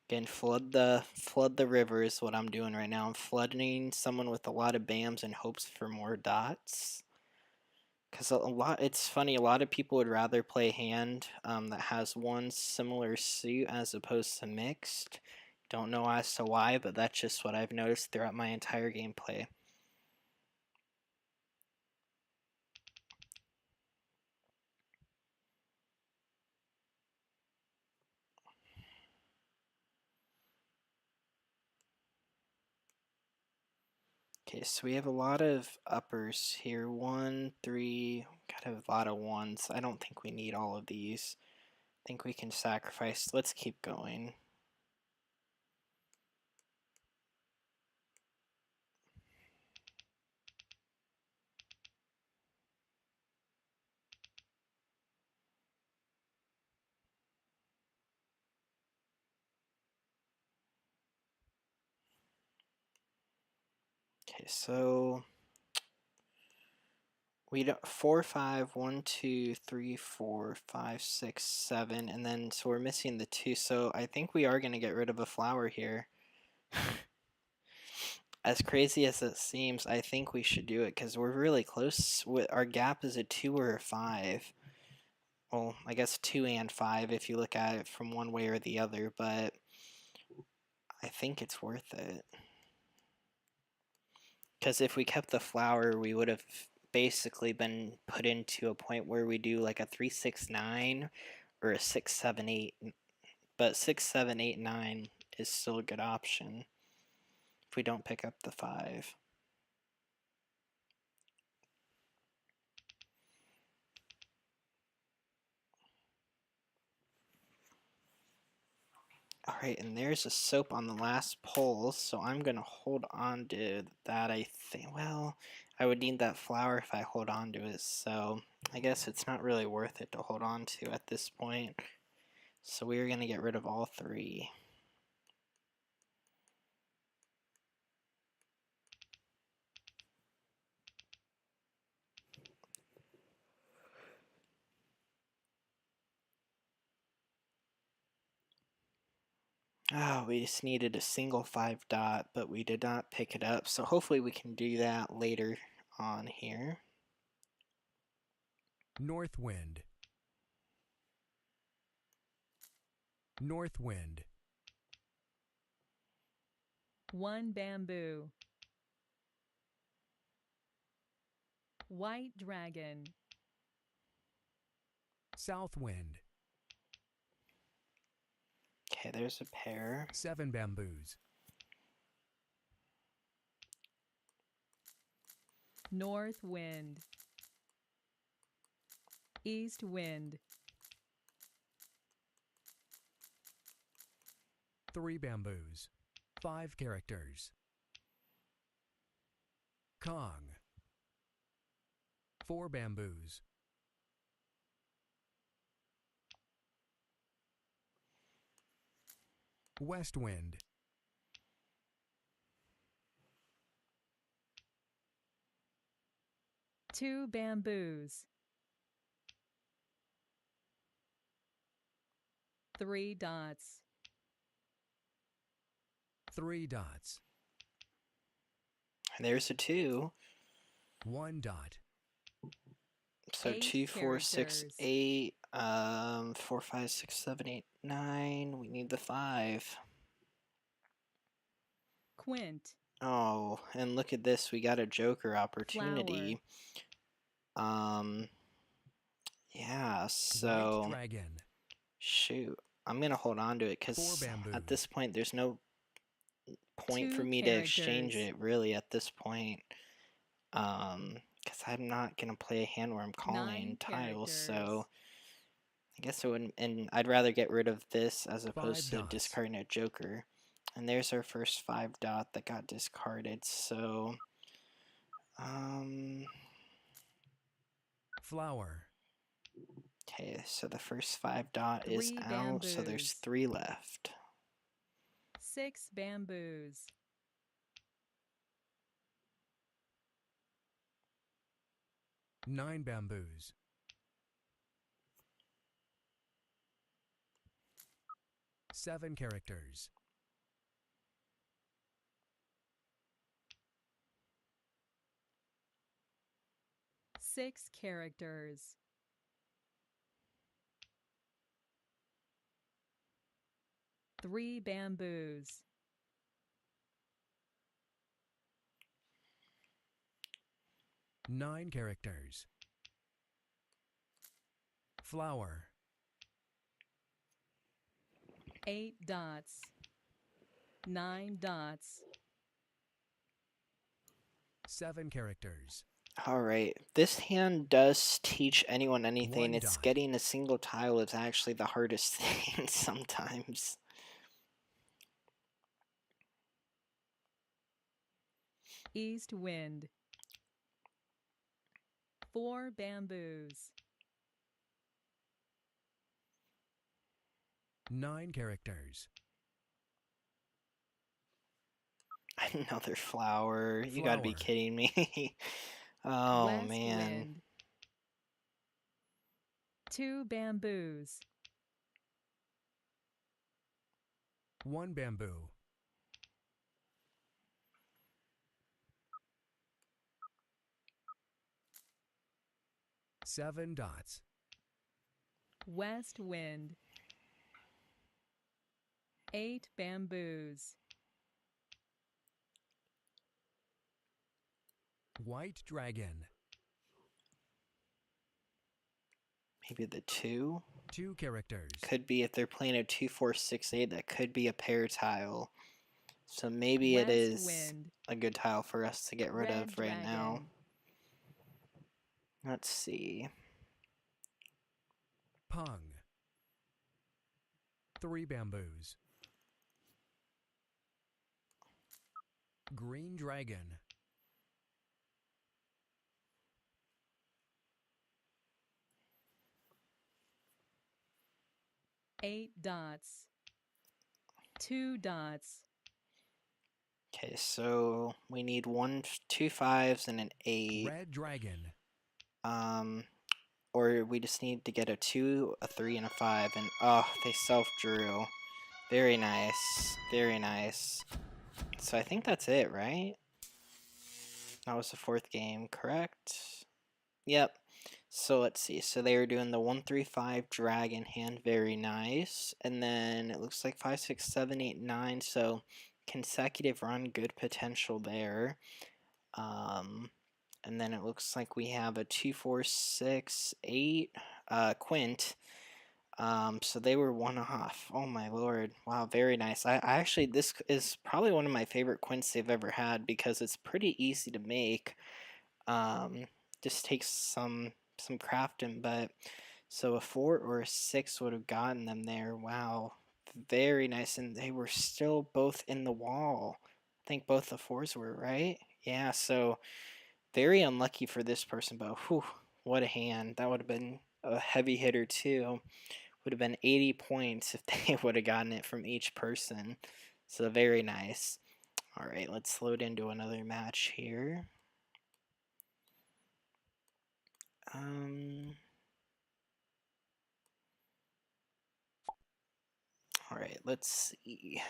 Again, flood the river is what I'm doing right now. I'm flooding someone with a lot of BAMs in hopes for more dots. Because it's funny, a lot of people would rather play hand that has one similar suit as opposed to mixed. Don't know as to why, but that's just what I've noticed throughout my entire gameplay. Okay, so we have a lot of uppers here. 1, 3, got a lot of ones. I don't think we need all of these. I think we can sacrifice. Let's keep going. Okay, so we don't 4, 5, 1, 2, 3, 4, 5, 6, 7, and then so we're missing the 2. So I think we are going to get rid of a flower here. As crazy as it seems, I think we should do it because we're really close. Our gap is a 2 or a 5. Well, I guess 2 and 5 if you look at it from one way or the other, but I think it's worth it. Because if we kept the flower, we would have basically been put into a point where we do like a 3, 6, 9 or a 6, 7, 8. But 6, 7, 8, 9 is still a good option if we don't pick up the 5. Alright, and there's a soap on the last pole, so I'm going to hold on to that, I think. Well, I would need that flower if I hold on to it, so I guess it's not really worth it to hold on to at this point. So we're going to get rid of all 3. Oh, we just needed a single 5 dot, but we did not pick it up, so hopefully we can do that later on here. North wind. North wind. 1 bamboo. White dragon. South wind. Okay, there's a pair. 7 bamboos. North wind. East wind. 3 bamboos. 5 characters. Kong. 4 bamboos. West wind. 2 bamboos. 3 dots. 3 dots. And there's a 2. 1 dot. So 8 2, 4, 6, characters. 8, 4, 5, 6, 7, 8, 9. We need the 5. Quint. Oh, and look at this. We got a Joker opportunity. Yeah, White so dragon. shoot. I'm gonna hold on to it 4 because bamboos. at this point there's no point for 2 me to exchange characters. it really at this point. Because I'm not gonna play a hand where I'm 9 calling tiles, so characters. I guess it wouldn't, and I'd rather get rid of this as 5 opposed to dots. discarding a Joker. And there's our first 5 dot that got discarded, so Flower. okay, so the first 5 dot is 3 out, so there's bamboos. 3 left. 6 bamboos. 9 bamboos. 7 characters. 6 characters. 3 bamboos. 9 characters. Flower. 8 dots. 9 dots. 7 characters. All right. This hand does teach anyone anything. 1 It's dot. getting a single tile is actually the hardest thing sometimes. East wind. 4 bamboos. 9 characters. Another flower. You gotta be Flower. kidding me. Oh, West man. wind. 2 bamboos. 1 bamboo. 7 dots. West wind. 8 bamboos. White dragon. Maybe the 2? 2 characters. Could be if they're playing a 2-4-6-8, that could be a pair tile. So maybe it West is wind. a good tile for us to get rid Red of right now. dragon. Let's see. Pung. 3 bamboos. Green dragon. 8 dots. 2 dots. Okay, so we need 2 5s and an 8. Red dragon. Or we just need to get a 2, a 3, and a 5. And oh, they self-drew. Very nice. Very nice. So I think that's it, right? That was the 4th game, correct? Yep. So let's see. So they were doing the 1-3-5 dragon hand. Very nice. And then it looks like 5, 6, 7, 8, 9. So consecutive run, good potential there. And then it looks like we have a 2, 4, 6, 8 quint. So they were 1 off. Oh my lord. Wow, very nice. I actually, this is probably one of my favorite quints they've ever had because it's pretty easy to make. Just takes some crafting, but so a 4 or a 6 would have gotten them there. Wow, very nice. And they were still both in the wall. I think both the 4s were, right? Yeah, so very unlucky for this person, but whew, what a hand. That would have been a heavy hitter too. Would have been 80 points if they would have gotten it from each person. So very nice. All right, let's load into another match here. All right, let's see.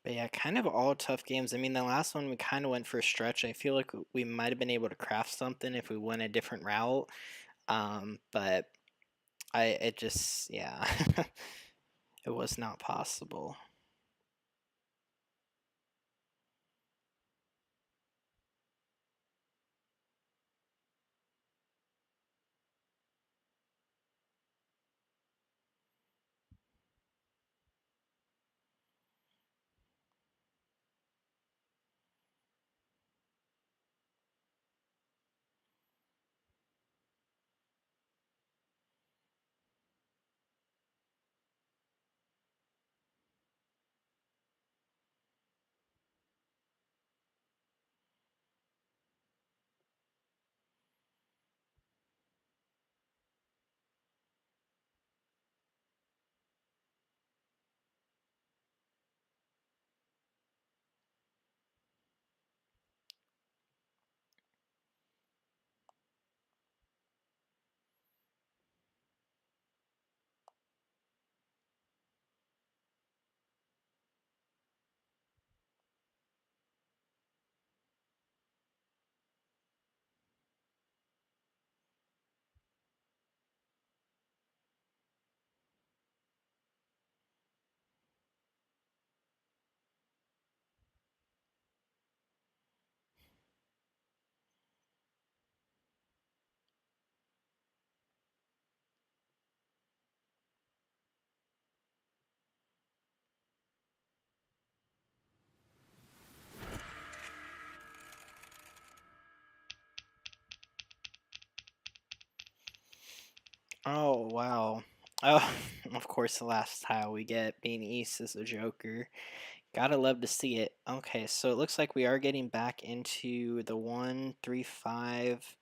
But yeah, kind of all tough games. I mean, the last one we kind of went for a stretch. I feel like we might have been able to craft something if we went a different route. But it just, yeah, it was not possible. Oh, wow. Oh, of course, the last tile we get being East is a Joker. Gotta love to see it. Okay, so it looks like we are getting back into the 1, 3, 5,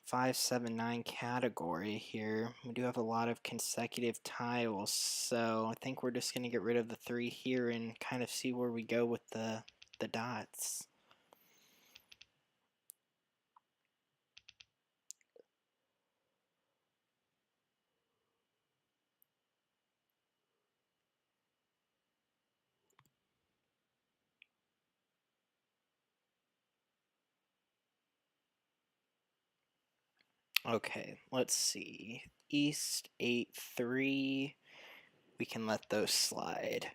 5, 7, 9 category here. We do have a lot of consecutive tiles, so I think we're just gonna get rid of the 3 here and kind of see where we go with the dots. Okay, let's see. East 8, 3. We can let those slide.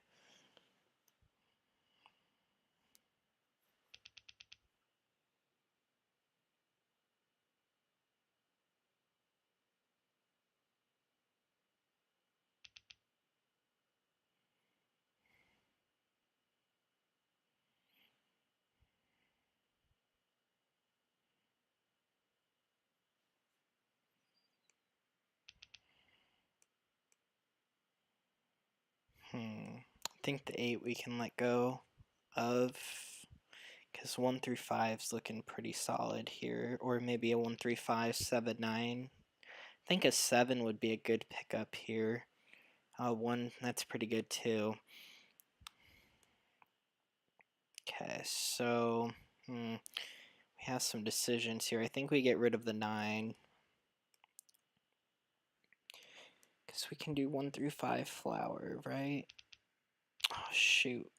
I think the 8 we can let go of, because 1 through 5 is looking pretty solid here. Or maybe a 1, 3, 5, 7, 9. I think a 7 would be a good pickup here. 1, that's pretty good too. Okay, so we have some decisions here. I think we get rid of the 9. Because we can do 1 through 5 flower, right? Oh, shoot.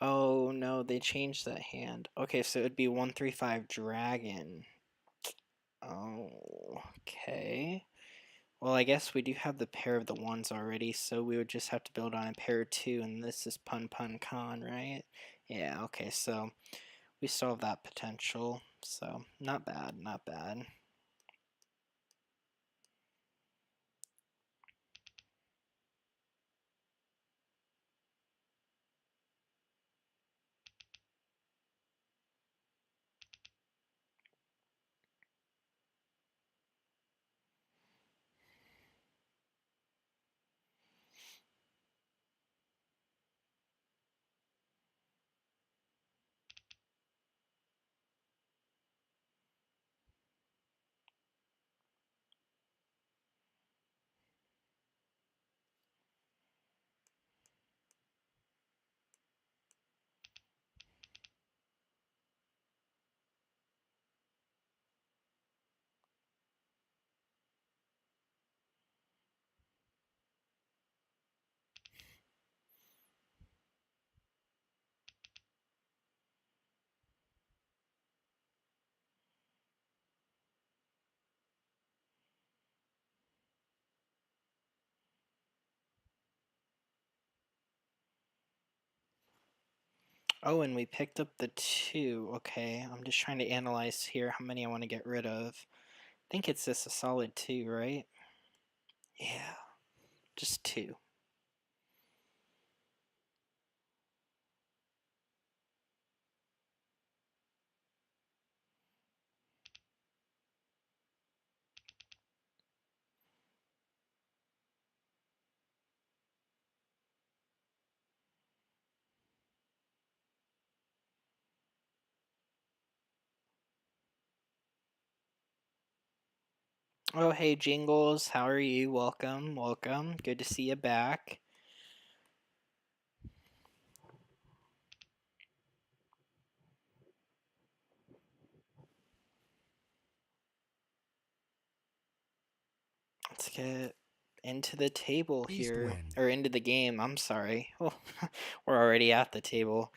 Oh no, they changed that hand. Okay, so it'd be 1, 3, 5 dragon. Oh, okay. Well, I guess we do have the pair of the ones already, so we would just have to build on a pair of 2, and this is pun pun con, right? Yeah, okay, so we still have that potential, so not bad, not bad. Oh, and we picked up the 2. Okay, I'm just trying to analyze here how many I want to get rid of. I think it's just a solid 2, right? Yeah, just 2. Oh, hey, Jingles, how are you? Welcome, welcome. Good to see you back. Let's get into the table East here, wind. or into the game. I'm sorry. Oh, we're already at the table.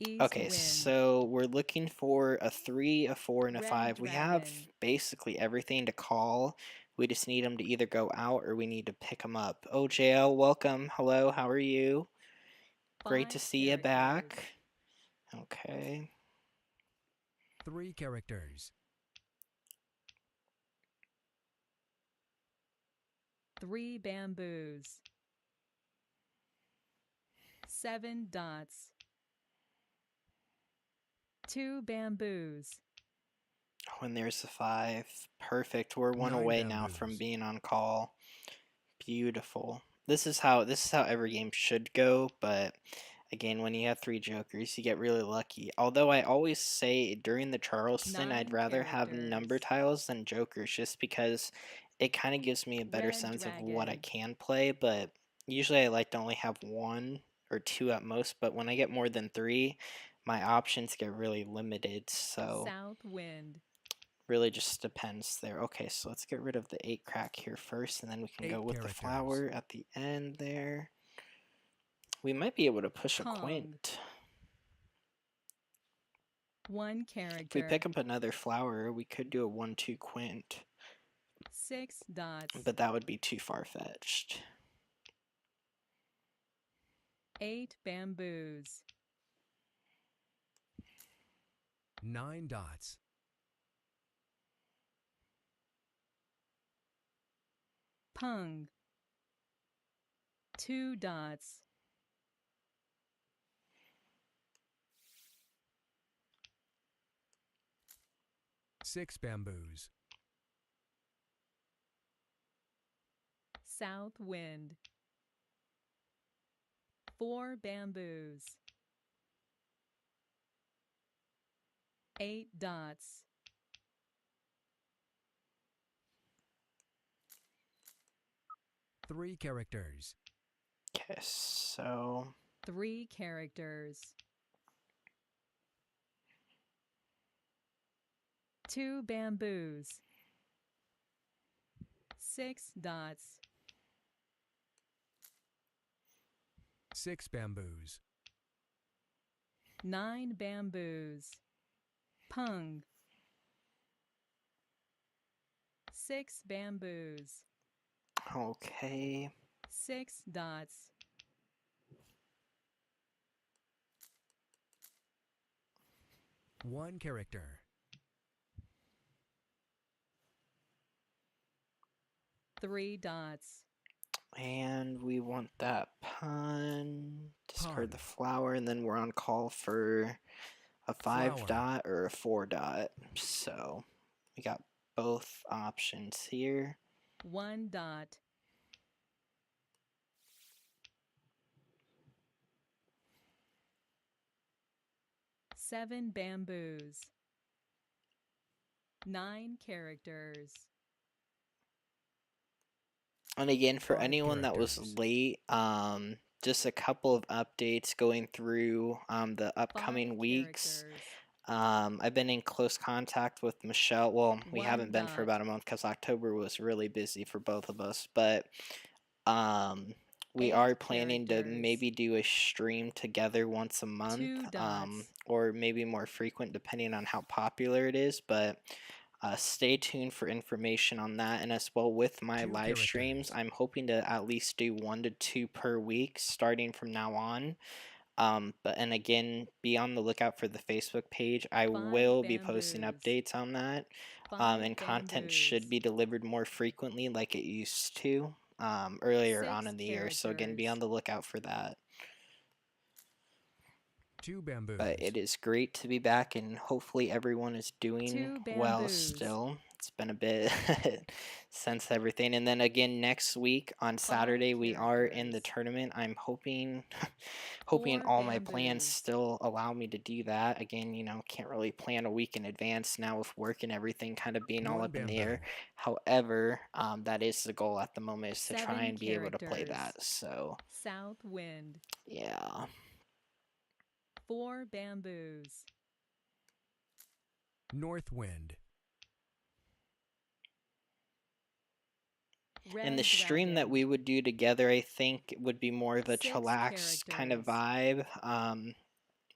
East Okay, wind. so we're looking for a 3, a 4, and a Red 5. We have dragon. basically everything to call. We just need them to either go out or we need to pick them up. Oh, JL, welcome. Hello, how are you? Great to 5 see you characters. back. Okay. 3 characters. 3 bamboos. 7 dots. 2 bamboos. When there's a 5. Perfect. We're 1 9 away now from bamboos. being on call. Beautiful. This is how every game should go, but again, when you have 3 jokers, you get really lucky. Although I always say during the Charleston, I'd 9 rather have number characters. tiles than jokers just because it kind of gives me a better Red sense of what I dragon. can play, but usually I like to only have 1 or 2 at most, but when I get more than 3, my options get really limited, so South wind. really just depends there. Okay, so let's get rid of the 8 crack here first, and then we can 8 go with the characters. flower at the end there. We might be able to push a Jongg. quint. 1 If we character. pick up another flower, we could do a 1-2 quint, 6 dots. but that would be too far-fetched. 8 bamboos. 9 dots. Pung. 2 dots. 6 bamboos. South wind. 4 bamboos. 8 dots. 3 characters. Okay, so 3 characters. 2 bamboos. 6 dots. 6 bamboos. 9 bamboos. Pung. 6 bamboos. okay. 6 dots. 1 character. 3 dots. And we want that pun. Discard Pun. the flower, and then we're on call for a 5 Flower. dot or a 4 dot. So we got both options here. 1 dot. 7 bamboos. 9 characters. And again, for 5 anyone that was characters. late, just a couple of updates going through the 5 upcoming weeks. characters. I've been in close contact with Michelle. Well, we 1 haven't been for dot. about a month because October was really busy for both of us. But we 8 are planning to characters. maybe do a stream together once a month, 2 dots. or maybe more frequent depending on how popular it is. But stay tuned for information on that, and as well with my 2 live streams, characters. I'm hoping to at least do 1 to 2 per week starting from now on. And again, be on the lookout for the Facebook page. I 5 will be posting bamboos. updates on that, 5 and content bamboos. should be delivered more frequently like it used to earlier on 6 in the year. So again, be characters. on the lookout for that. 2 bamboos. But it is great to be back, and hopefully everyone is doing 2 well bamboos. still. It's been a bit since everything. And then again, next week on 5 Saturday, we are in the characters. tournament. I'm hoping hoping 4 all my plans bamboos. still allow me to do that. Again, can't really plan a week in advance now with work and everything kind of being all 1 up in the bamboo. air. However, that is the goal at the moment, is to try 7 and be able to play characters. that. So, South wind. yeah. 4 bamboos. North wind. Red And the stream that dragon. we would do together, I think, would be more of a 6 chillax kind of characters. vibe.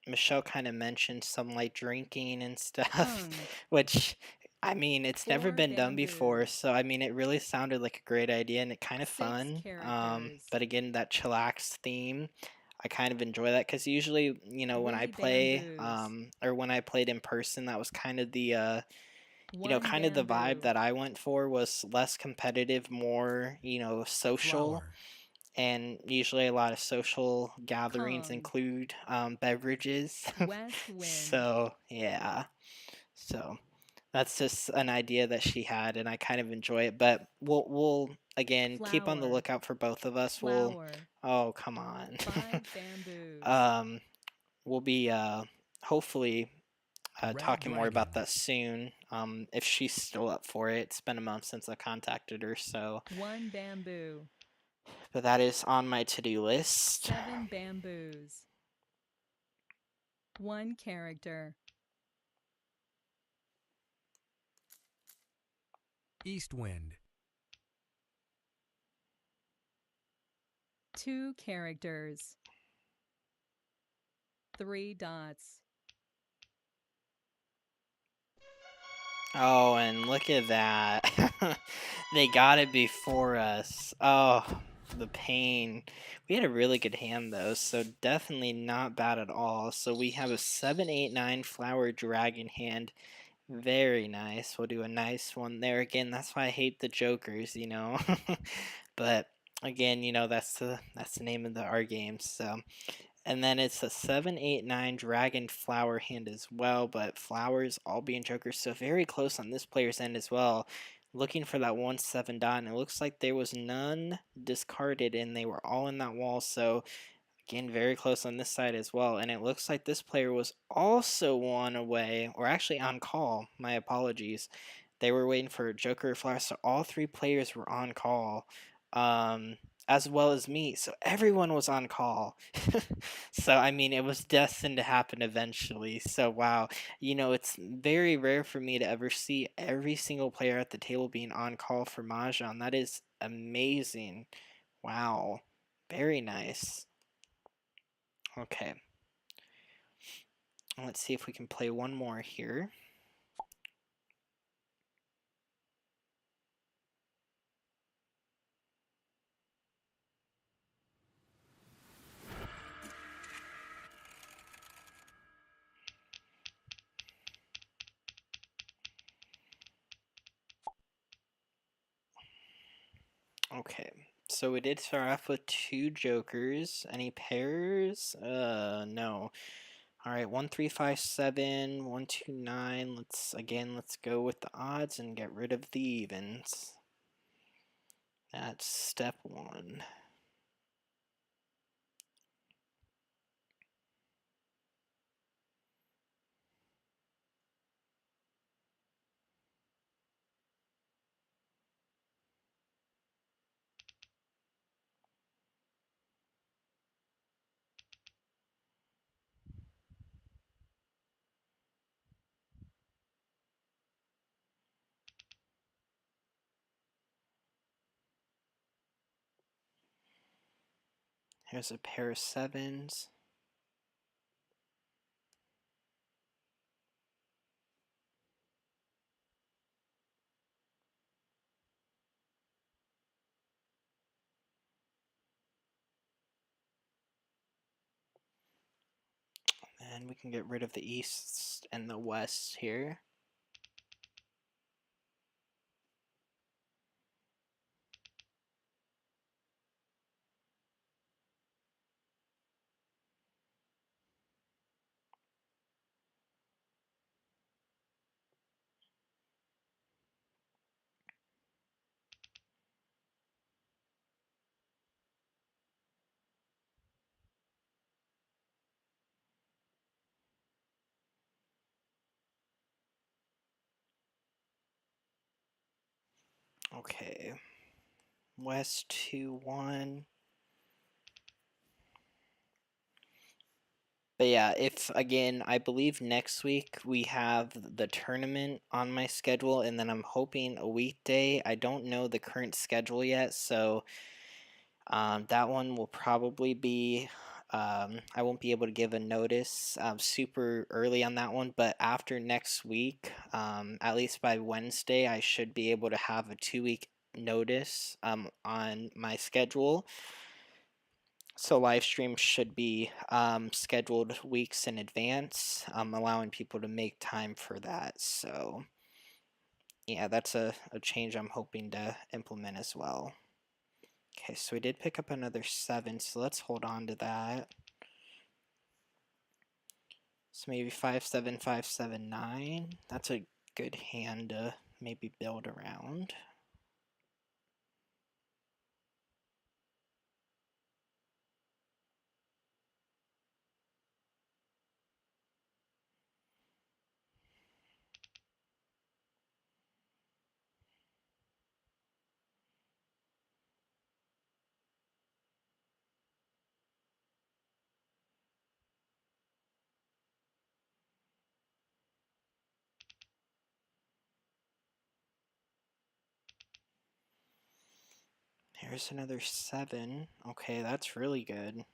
Michelle kind of mentioned some light drinking and stuff, Pung. which, I mean, it's never 4 been done before, bamboos. so I mean, it really sounded like a great idea and it kind of 6 fun. characters. But again, that chillax theme, I kind of enjoy that because usually, when I 3 play, bamboos. or when I played in person, that was kind of the 1 kind of the vibe bamboo. that I went for, was less competitive, more, social. Flower. And usually a lot of social gatherings Pung. include beverages. West wind. So, yeah. So, That's just an idea that she had, and I kind of enjoy it. But we'll again keep on the Flower. lookout for both of us. Flower. Oh, come on. 5 bamboos. um, we'll be hopefully Red talking more dragon. about that soon. If she's still up for it. It's been a month since I contacted her, so. 1 bamboo. But that is on my to-do list. 7 bamboos. 1 character. East wind. 2 characters. 3 dots. Oh, and look at that. They got it before us. Oh, the pain. We had a really good hand though, so definitely not bad at all. So we have a 7-8-9 flower dragon hand. Very nice. We'll do a nice one there again. That's why I hate the jokers, you know. But again, you know, that's the name of our game. So, and then it's a 7-8-9 dragon flower hand as well, but flowers all being jokers, so very close on this player's end as well. Looking for that 1-7 dot, and it looks like there was none discarded, and they were all in that wall. So again, very close on this side as well. And it looks like this player was also one away, or actually on call. My apologies. They were waiting for a joker or flower, so all 3 players were on call. As well as me. So everyone was on call. So, I mean, it was destined to happen eventually. So, wow. You know, it's very rare for me to ever see every single player at the table being on call for Mahjong. That is amazing. Wow. Very nice. Okay. Let's see if we can play one more here. Okay, so we did start off with 2 jokers. Any pairs? No. All right, 1 3 5 7 1 2 9. Let's go with the odds and get rid of the evens. That's step 1. Here's a pair of 7s. And we can get rid of the east and the west here. Okay. West 2 1. But yeah, if again, I believe next week we have the tournament on my schedule, and then I'm hoping a weekday. I don't know the current schedule yet, so that one will probably be. I won't be able to give a notice super early on that one, but after next week, at least by Wednesday, I should be able to have a 2-week notice on my schedule. So Livestream should be scheduled weeks in advance, allowing people to make time for that. So yeah, that's a change I'm hoping to implement as well. Okay, so we did pick up another 7, so let's hold on to that. So maybe 5 7 5 7 9. That's a good hand to maybe build around. Here's another 7. Okay, that's really good.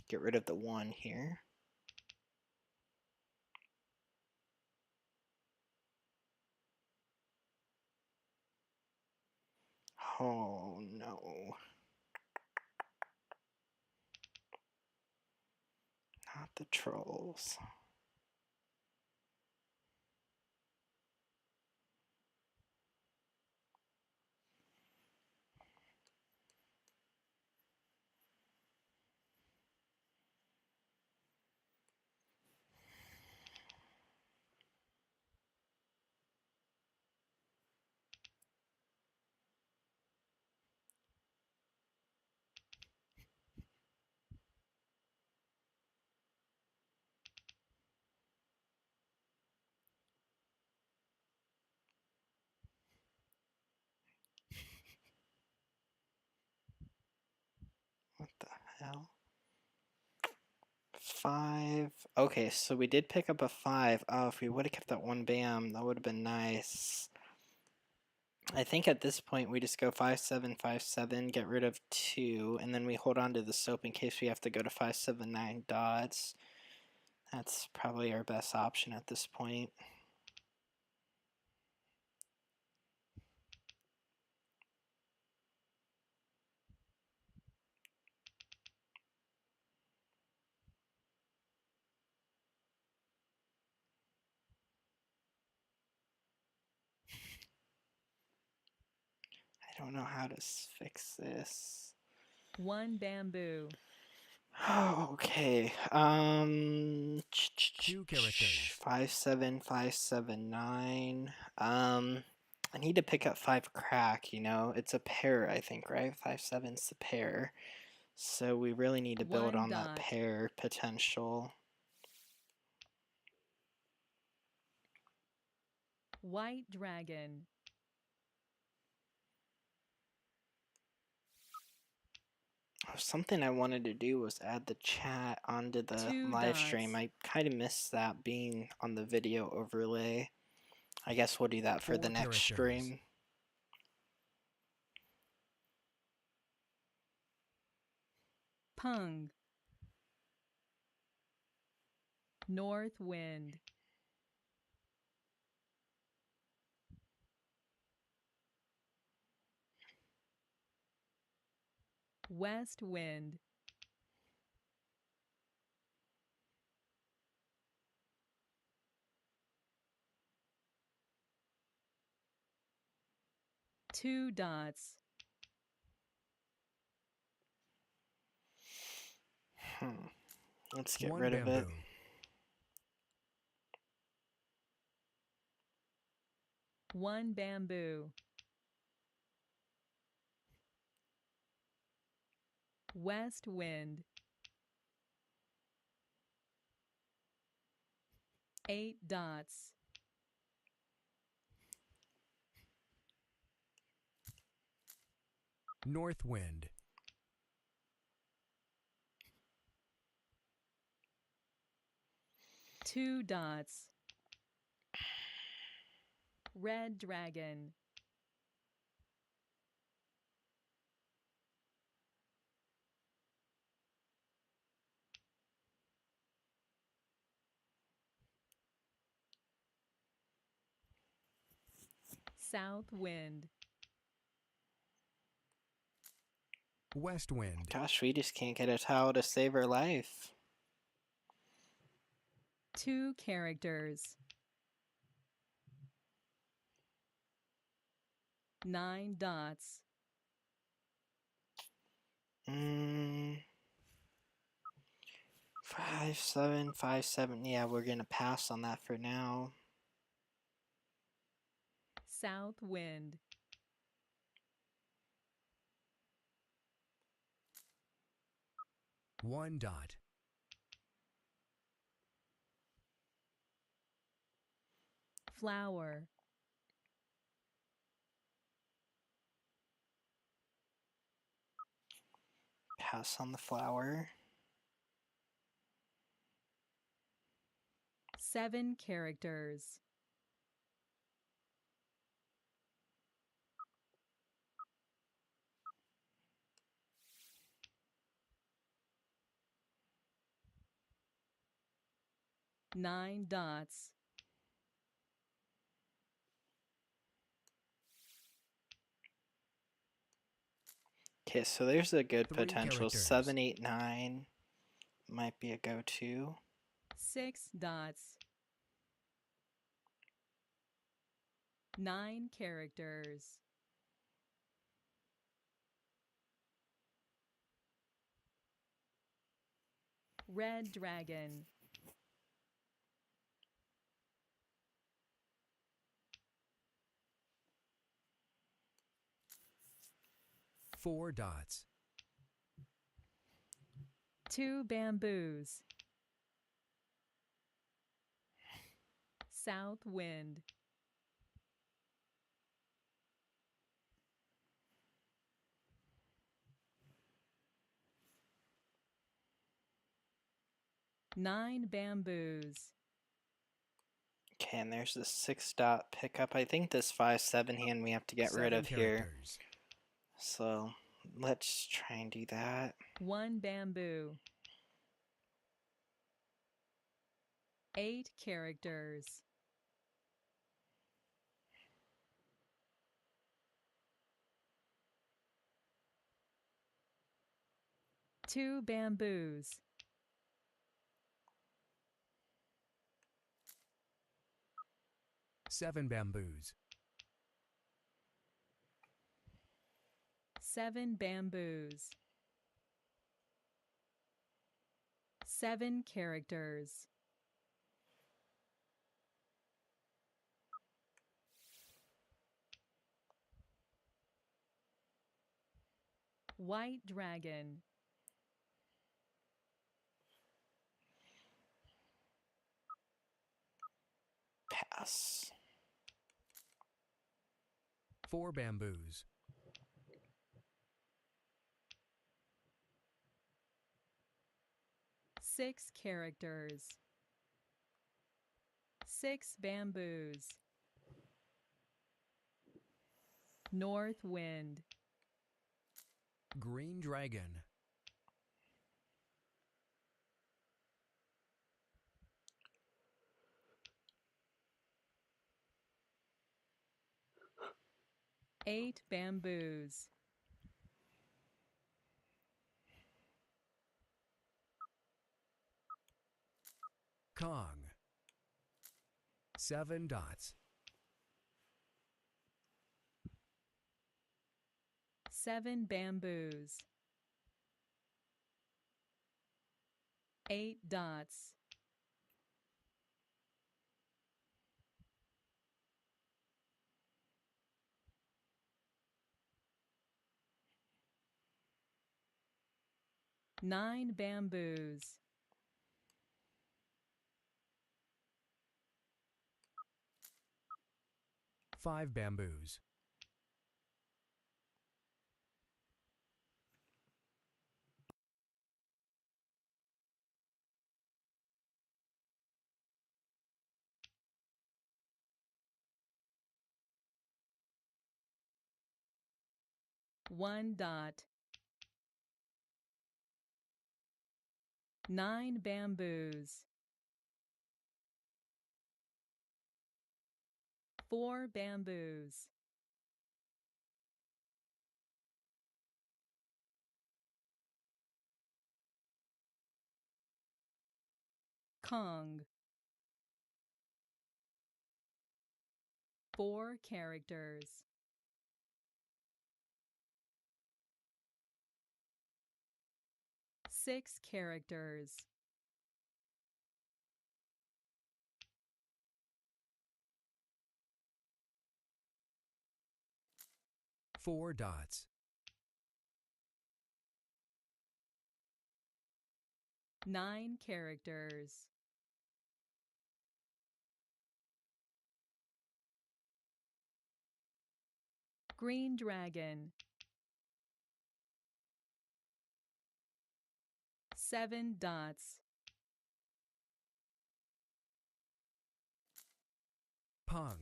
Get rid of the 1 here. Oh no. Not the trolls. What the hell? 5. Okay, so we did pick up a 5. Oh, if we would have kept that 1 bam, that would have been nice. I think at this point we just go 5-7, 5-7, get rid of 2, and then we hold on to the soap in case we have to go to 5-7-9 dots. That's probably our best option at this point. I don't know how to fix this. 1 bamboo. Okay. 2 characters. 5-7, 5-7-9. I need to pick up 5 crack, you know? It's a pair, I think, right? 5-7's the pair. So we really need to build 1 on that dot. pair potential. White dragon. Something I wanted to do was add the chat onto the 2 live dots. stream. I kind of missed that being on the video overlay. I guess we'll do that for 4 the next characters. stream. Pung. North wind. West wind. Two dots. Let's get 1 rid of it. bamboo. One bamboo. West wind. 8 dots. North wind. Two dots. Red dragon. South wind. West wind. Gosh, we just can't get a towel to save our life. 2 characters. 9 dots. 5757. Yeah, we're gonna pass on that for now. South wind. One dot. Flower. Pass on the flower. 7 characters. Nine dots. Okay, so there's a good 3 potential. characters. 789 might be a go-to. 6 dots. 9 characters. Red dragon. Four dots. 2 bamboos. South wind. Nine bamboos. Okay, and there's the 6-dot pickup. I think this 5-7 hand we have to get rid 7 of here. characters. So let's try and do that. 1 bamboo. 8 characters. Two bamboos. 7 bamboos. 7 bamboos. 7 characters. White dragon. Pass. 4 bamboos. 6 characters. 6 bamboos. North wind. Green dragon. 8 bamboos. Kong. 7 dots. 7 bamboos. 8 dots. Nine bamboos. 5 bamboos. One dot. 9 bamboos. 4 bamboos. Kong. 4 characters. 6 characters. 4 dots. 9 characters. Green dragon. 7 dots. Pung,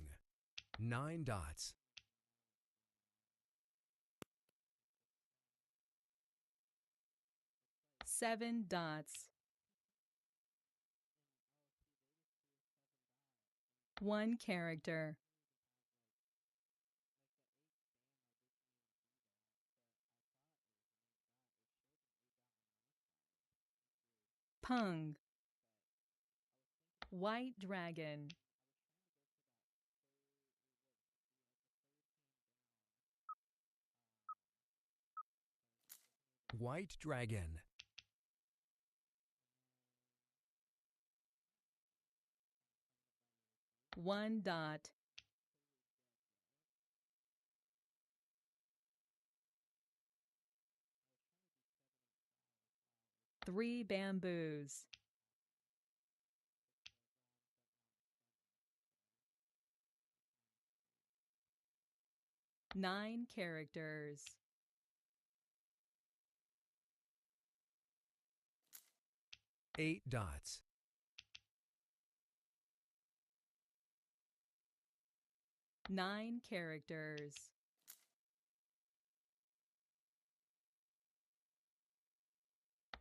9 dots. Seven dots. 1 character. Pung. White dragon. White dragon. 1 dot. 3 bamboos. 9 characters. 8 dots. 9 characters.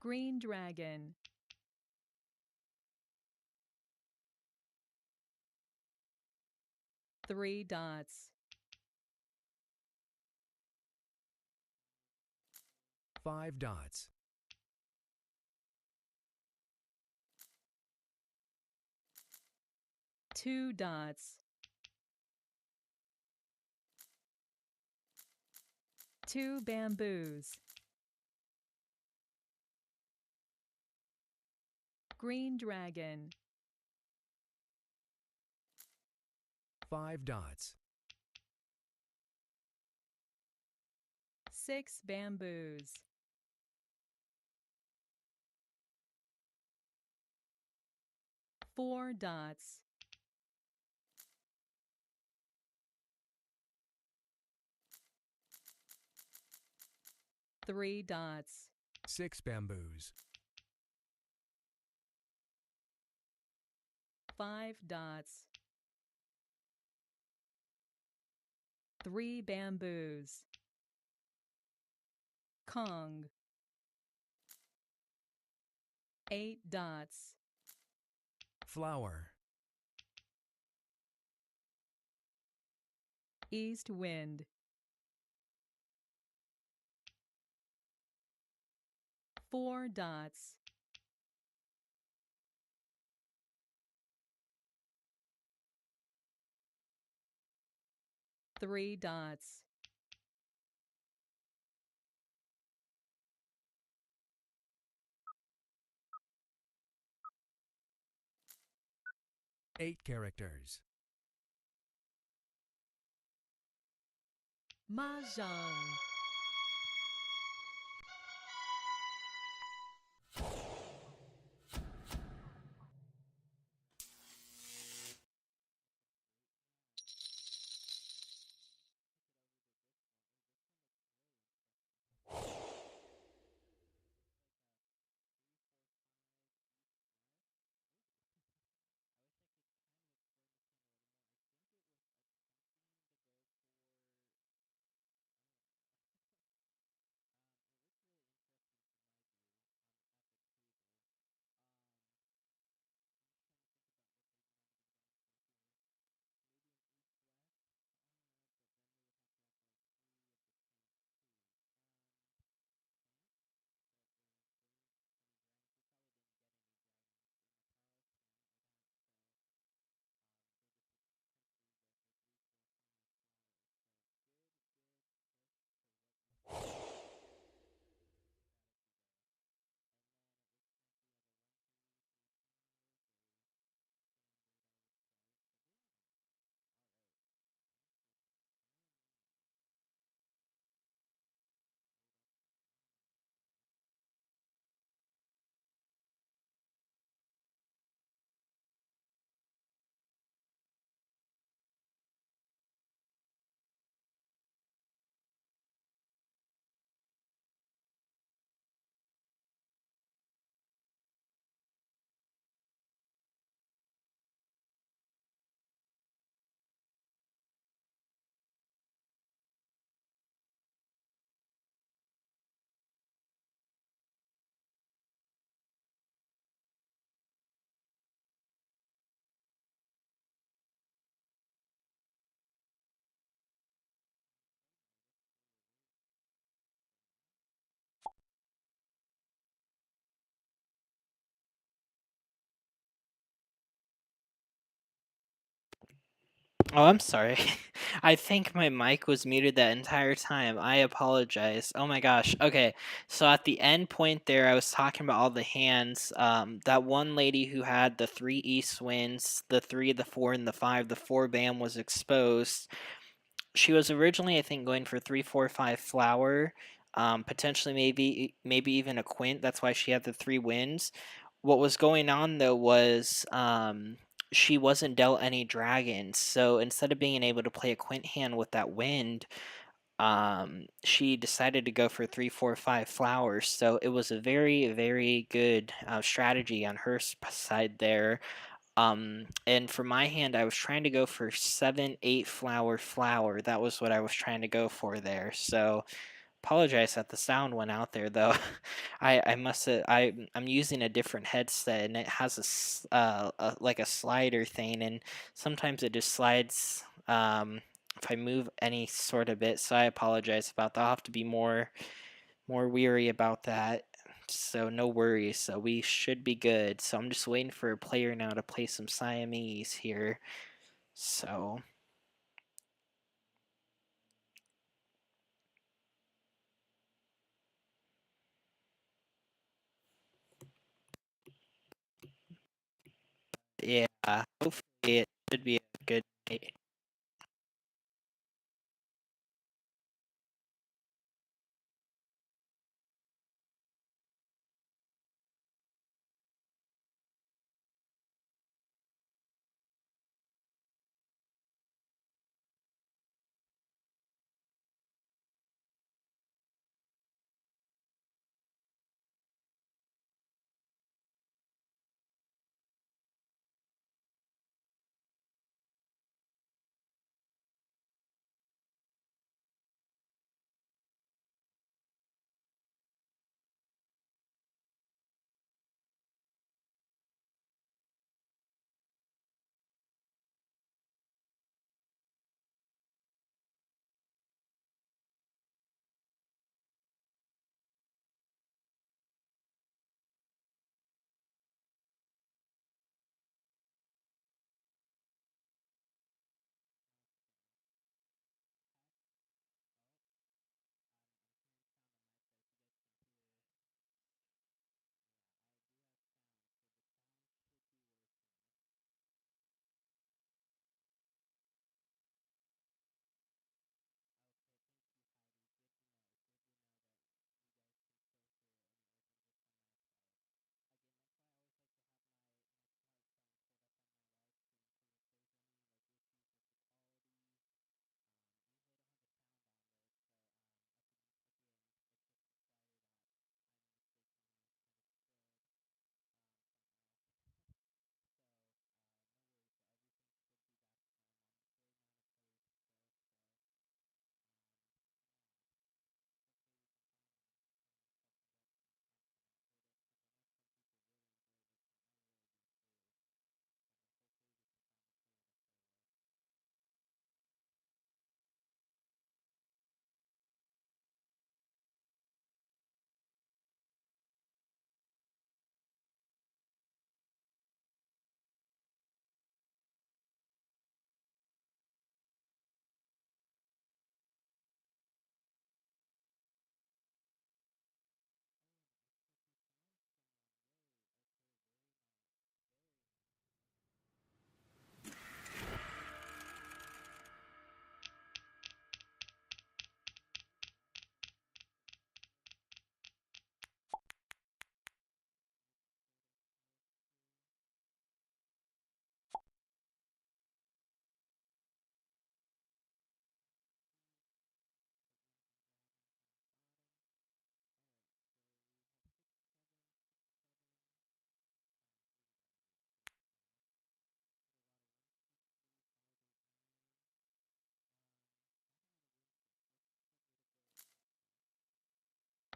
Green dragon. 3 dots. 5 dots. 2 dots. 2 bamboos. Green dragon. 5 dots. 6 bamboos. 4 dots. 3 dots. 6 bamboos. 5 dots. 3 bamboos. Kong. 8 dots. Flower. East wind. 4 dots. 3 dots. 8 characters. Mahjong. Oh, I'm sorry. I think my mic was muted that entire time. I apologize. Oh my gosh. Okay. So at the end point there, I was talking about all the hands. That one lady who had the three east winds, the three, the four, and the five, the four bam was exposed. She was originally, I think, going for 3, 4, 5 flower, potentially maybe even a quint. That's why she had the three wins. What was going on though was she wasn't dealt any dragons, so instead of being able to play a quint hand with that wind, she decided to go for 3, 4, 5 flowers. So it was a very good strategy on her side there. And for my hand, I was trying to go for 7, 8 flower. That was what I was trying to go for there. So apologize that the sound went out there though. I must have I'm using a different headset and it has like a slider thing, and sometimes it just slides if I move any sort of bit. So I apologize about that. I'll have to be more weary about that. So no worries. So we should be good. So I'm just waiting for a player now to play some Siamese here. So yeah, hopefully it should be a good night.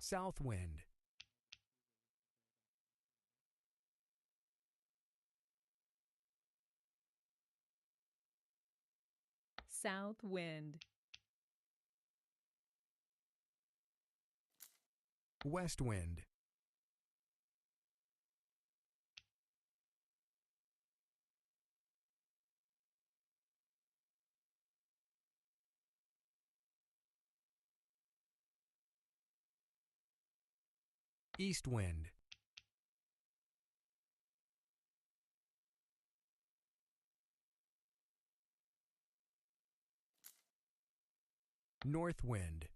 South wind. South wind. West wind. East wind. North wind.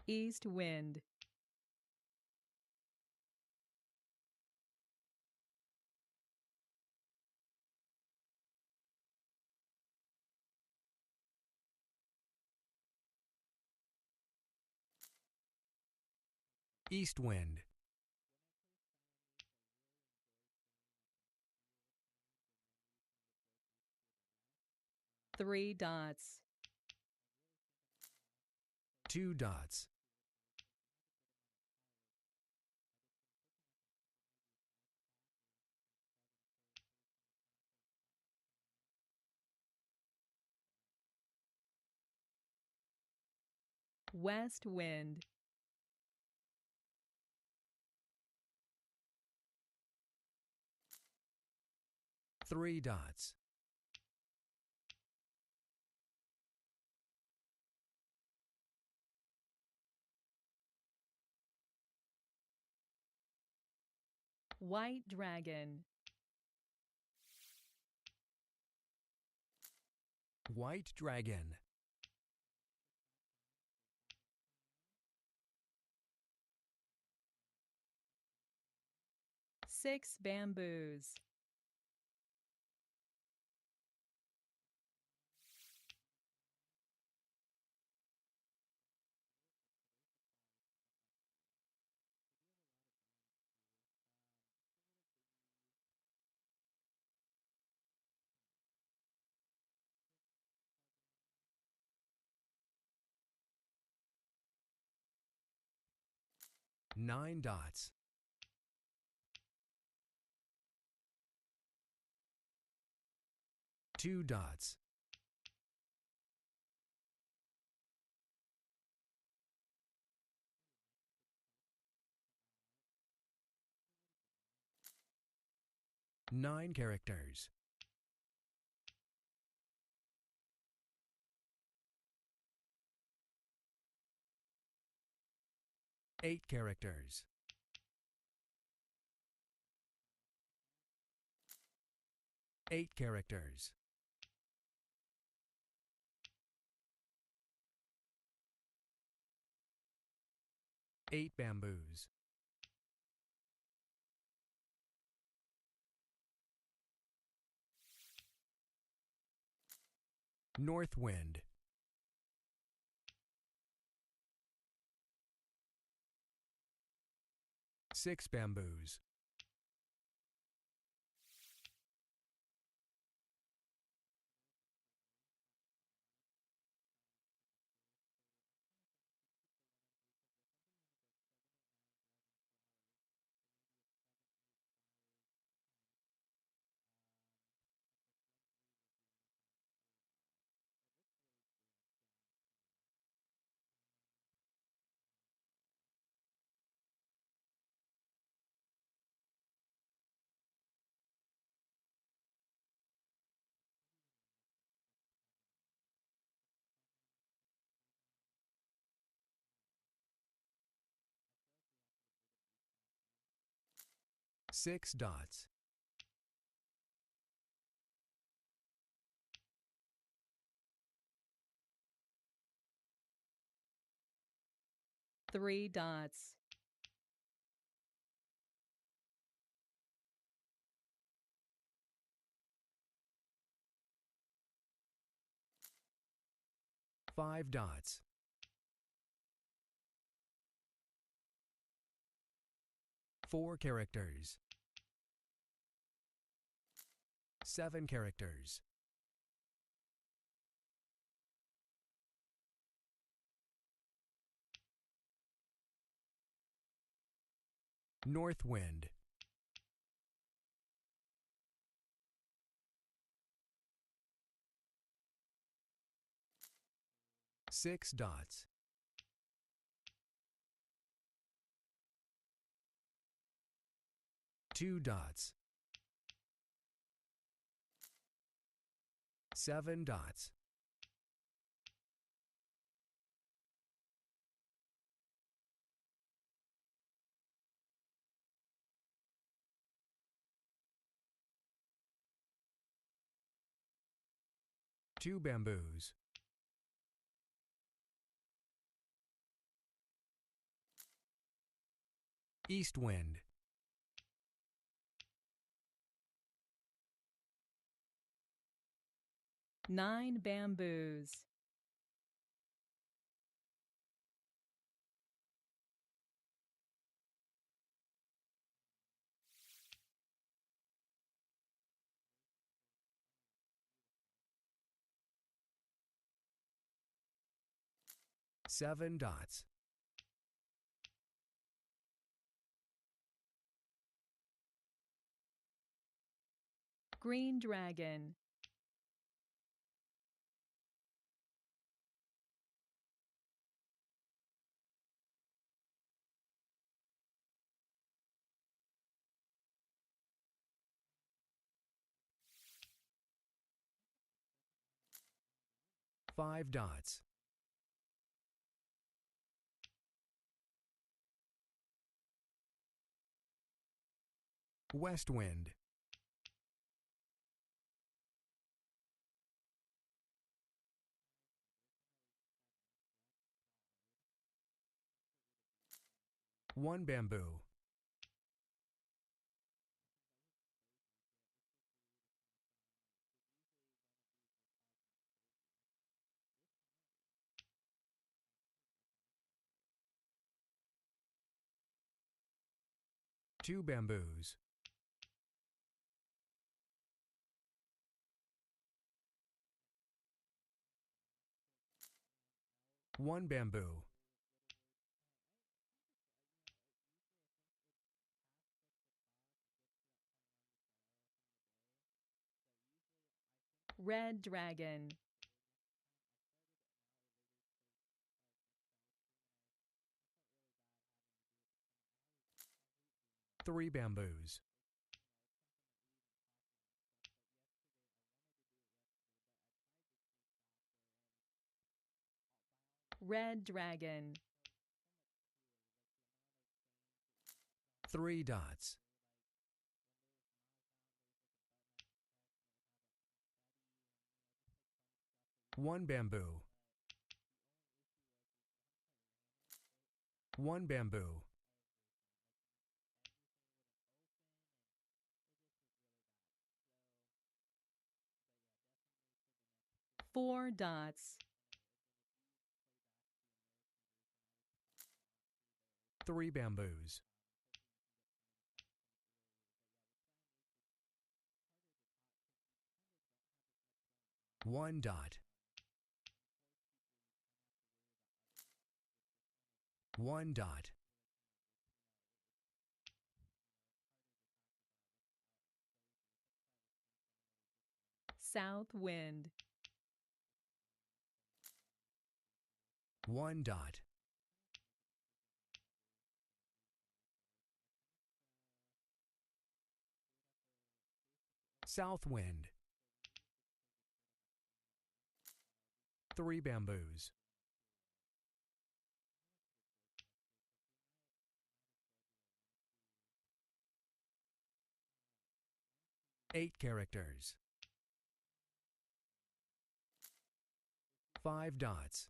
East wind. East wind. Three dots. 2 dots. West wind. Three dots. White dragon. White dragon. Six bamboos. Nine dots. Two dots. Nine characters. Eight characters. Eight characters. Eight bamboos. North wind. Six bamboos. Six dots. Three dots. Five dots. Four characters. Seven characters. North wind. Six dots. Two dots. Seven dots. 2 bamboos. East wind. 9 bamboos. Seven dots. Green dragon. Five dots. West wind. One bamboo. Two bamboos. One bamboo. Red dragon. Three bamboos. Red dragon. Three dots. One bamboo. One bamboo. 4 dots. Three bamboos. One dot. One dot. South wind. One dot. South wind. Three bamboos. Eight characters. Five dots.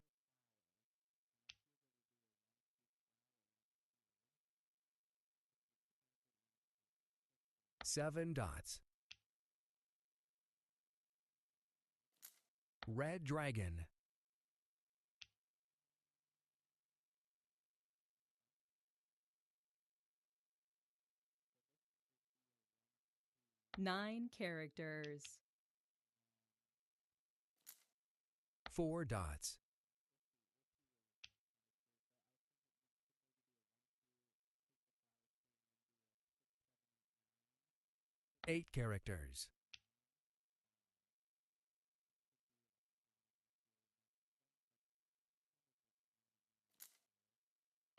Seven dots. Red dragon. Nine characters. Four dots. Eight characters.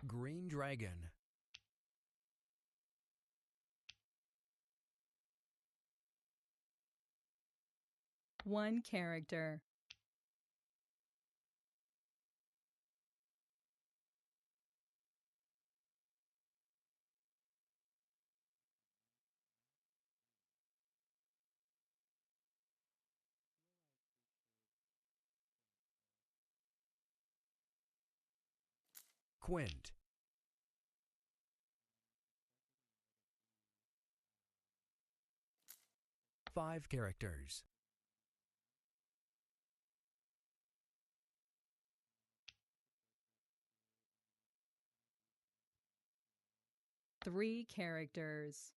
Green dragon. One character. Quint. 5 characters. 3 characters.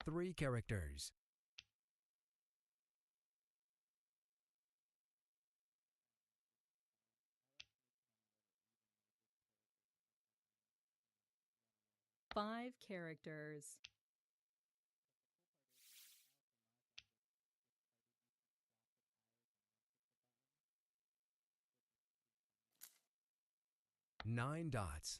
3 characters. 5 characters. 9 dots.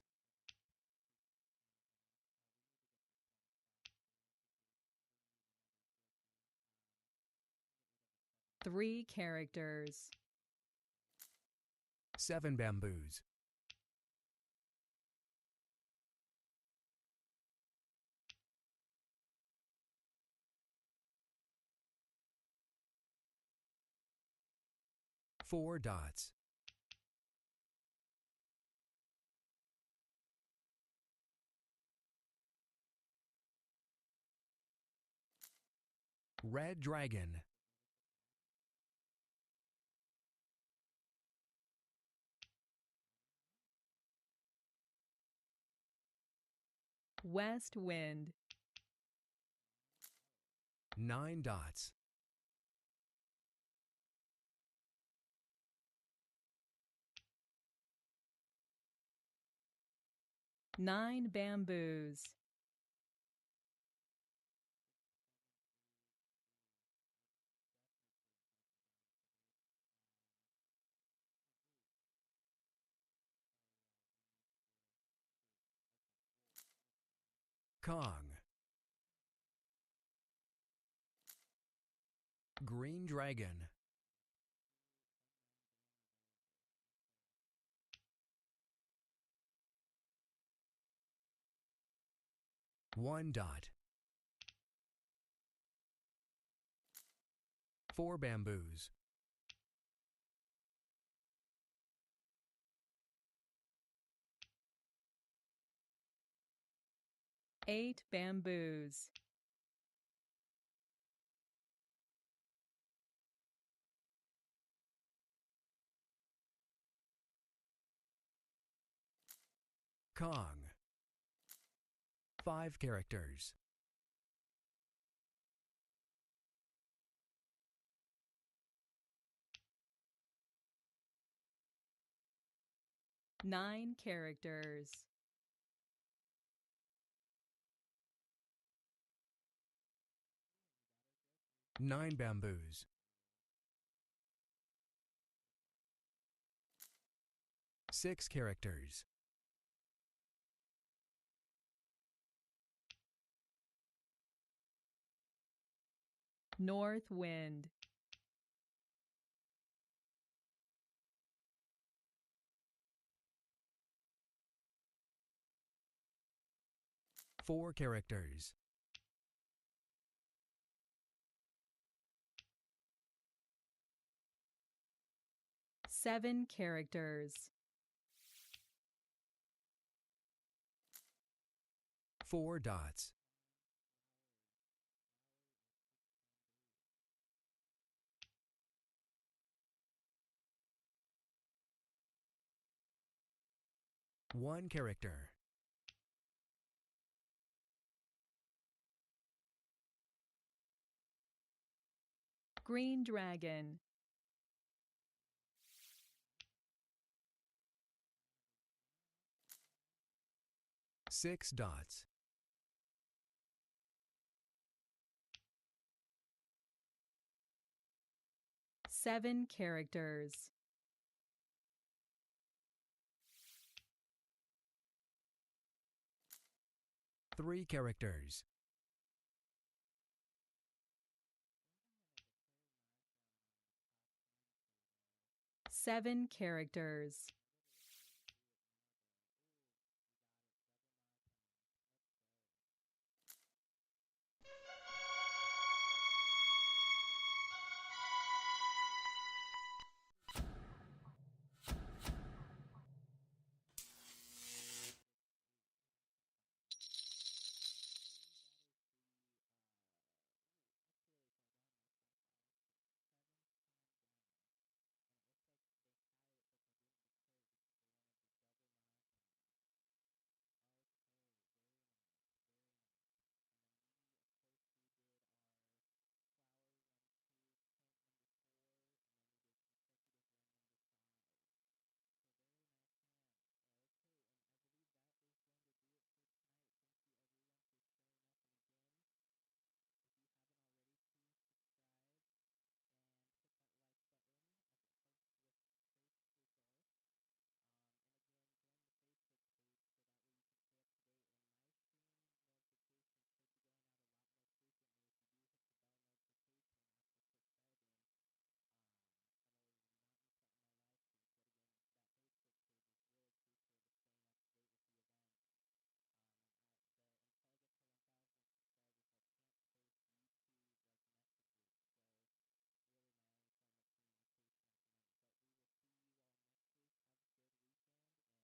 3 characters. 7 bamboos. 4 dots. 'Red dragon. 'West wind. 9 dots. 9 bamboos. 'Kong. Green dragon. 1 dot. 4 bamboos. 8 bamboos. 'Kong. 5 characters. 9 characters. 9 bamboos. 6 characters. 'North wind. 4 characters. 7 characters. 4 dots. 1 character. 'Green dragon. 6 dots. 7 characters. 3 characters. 7 characters.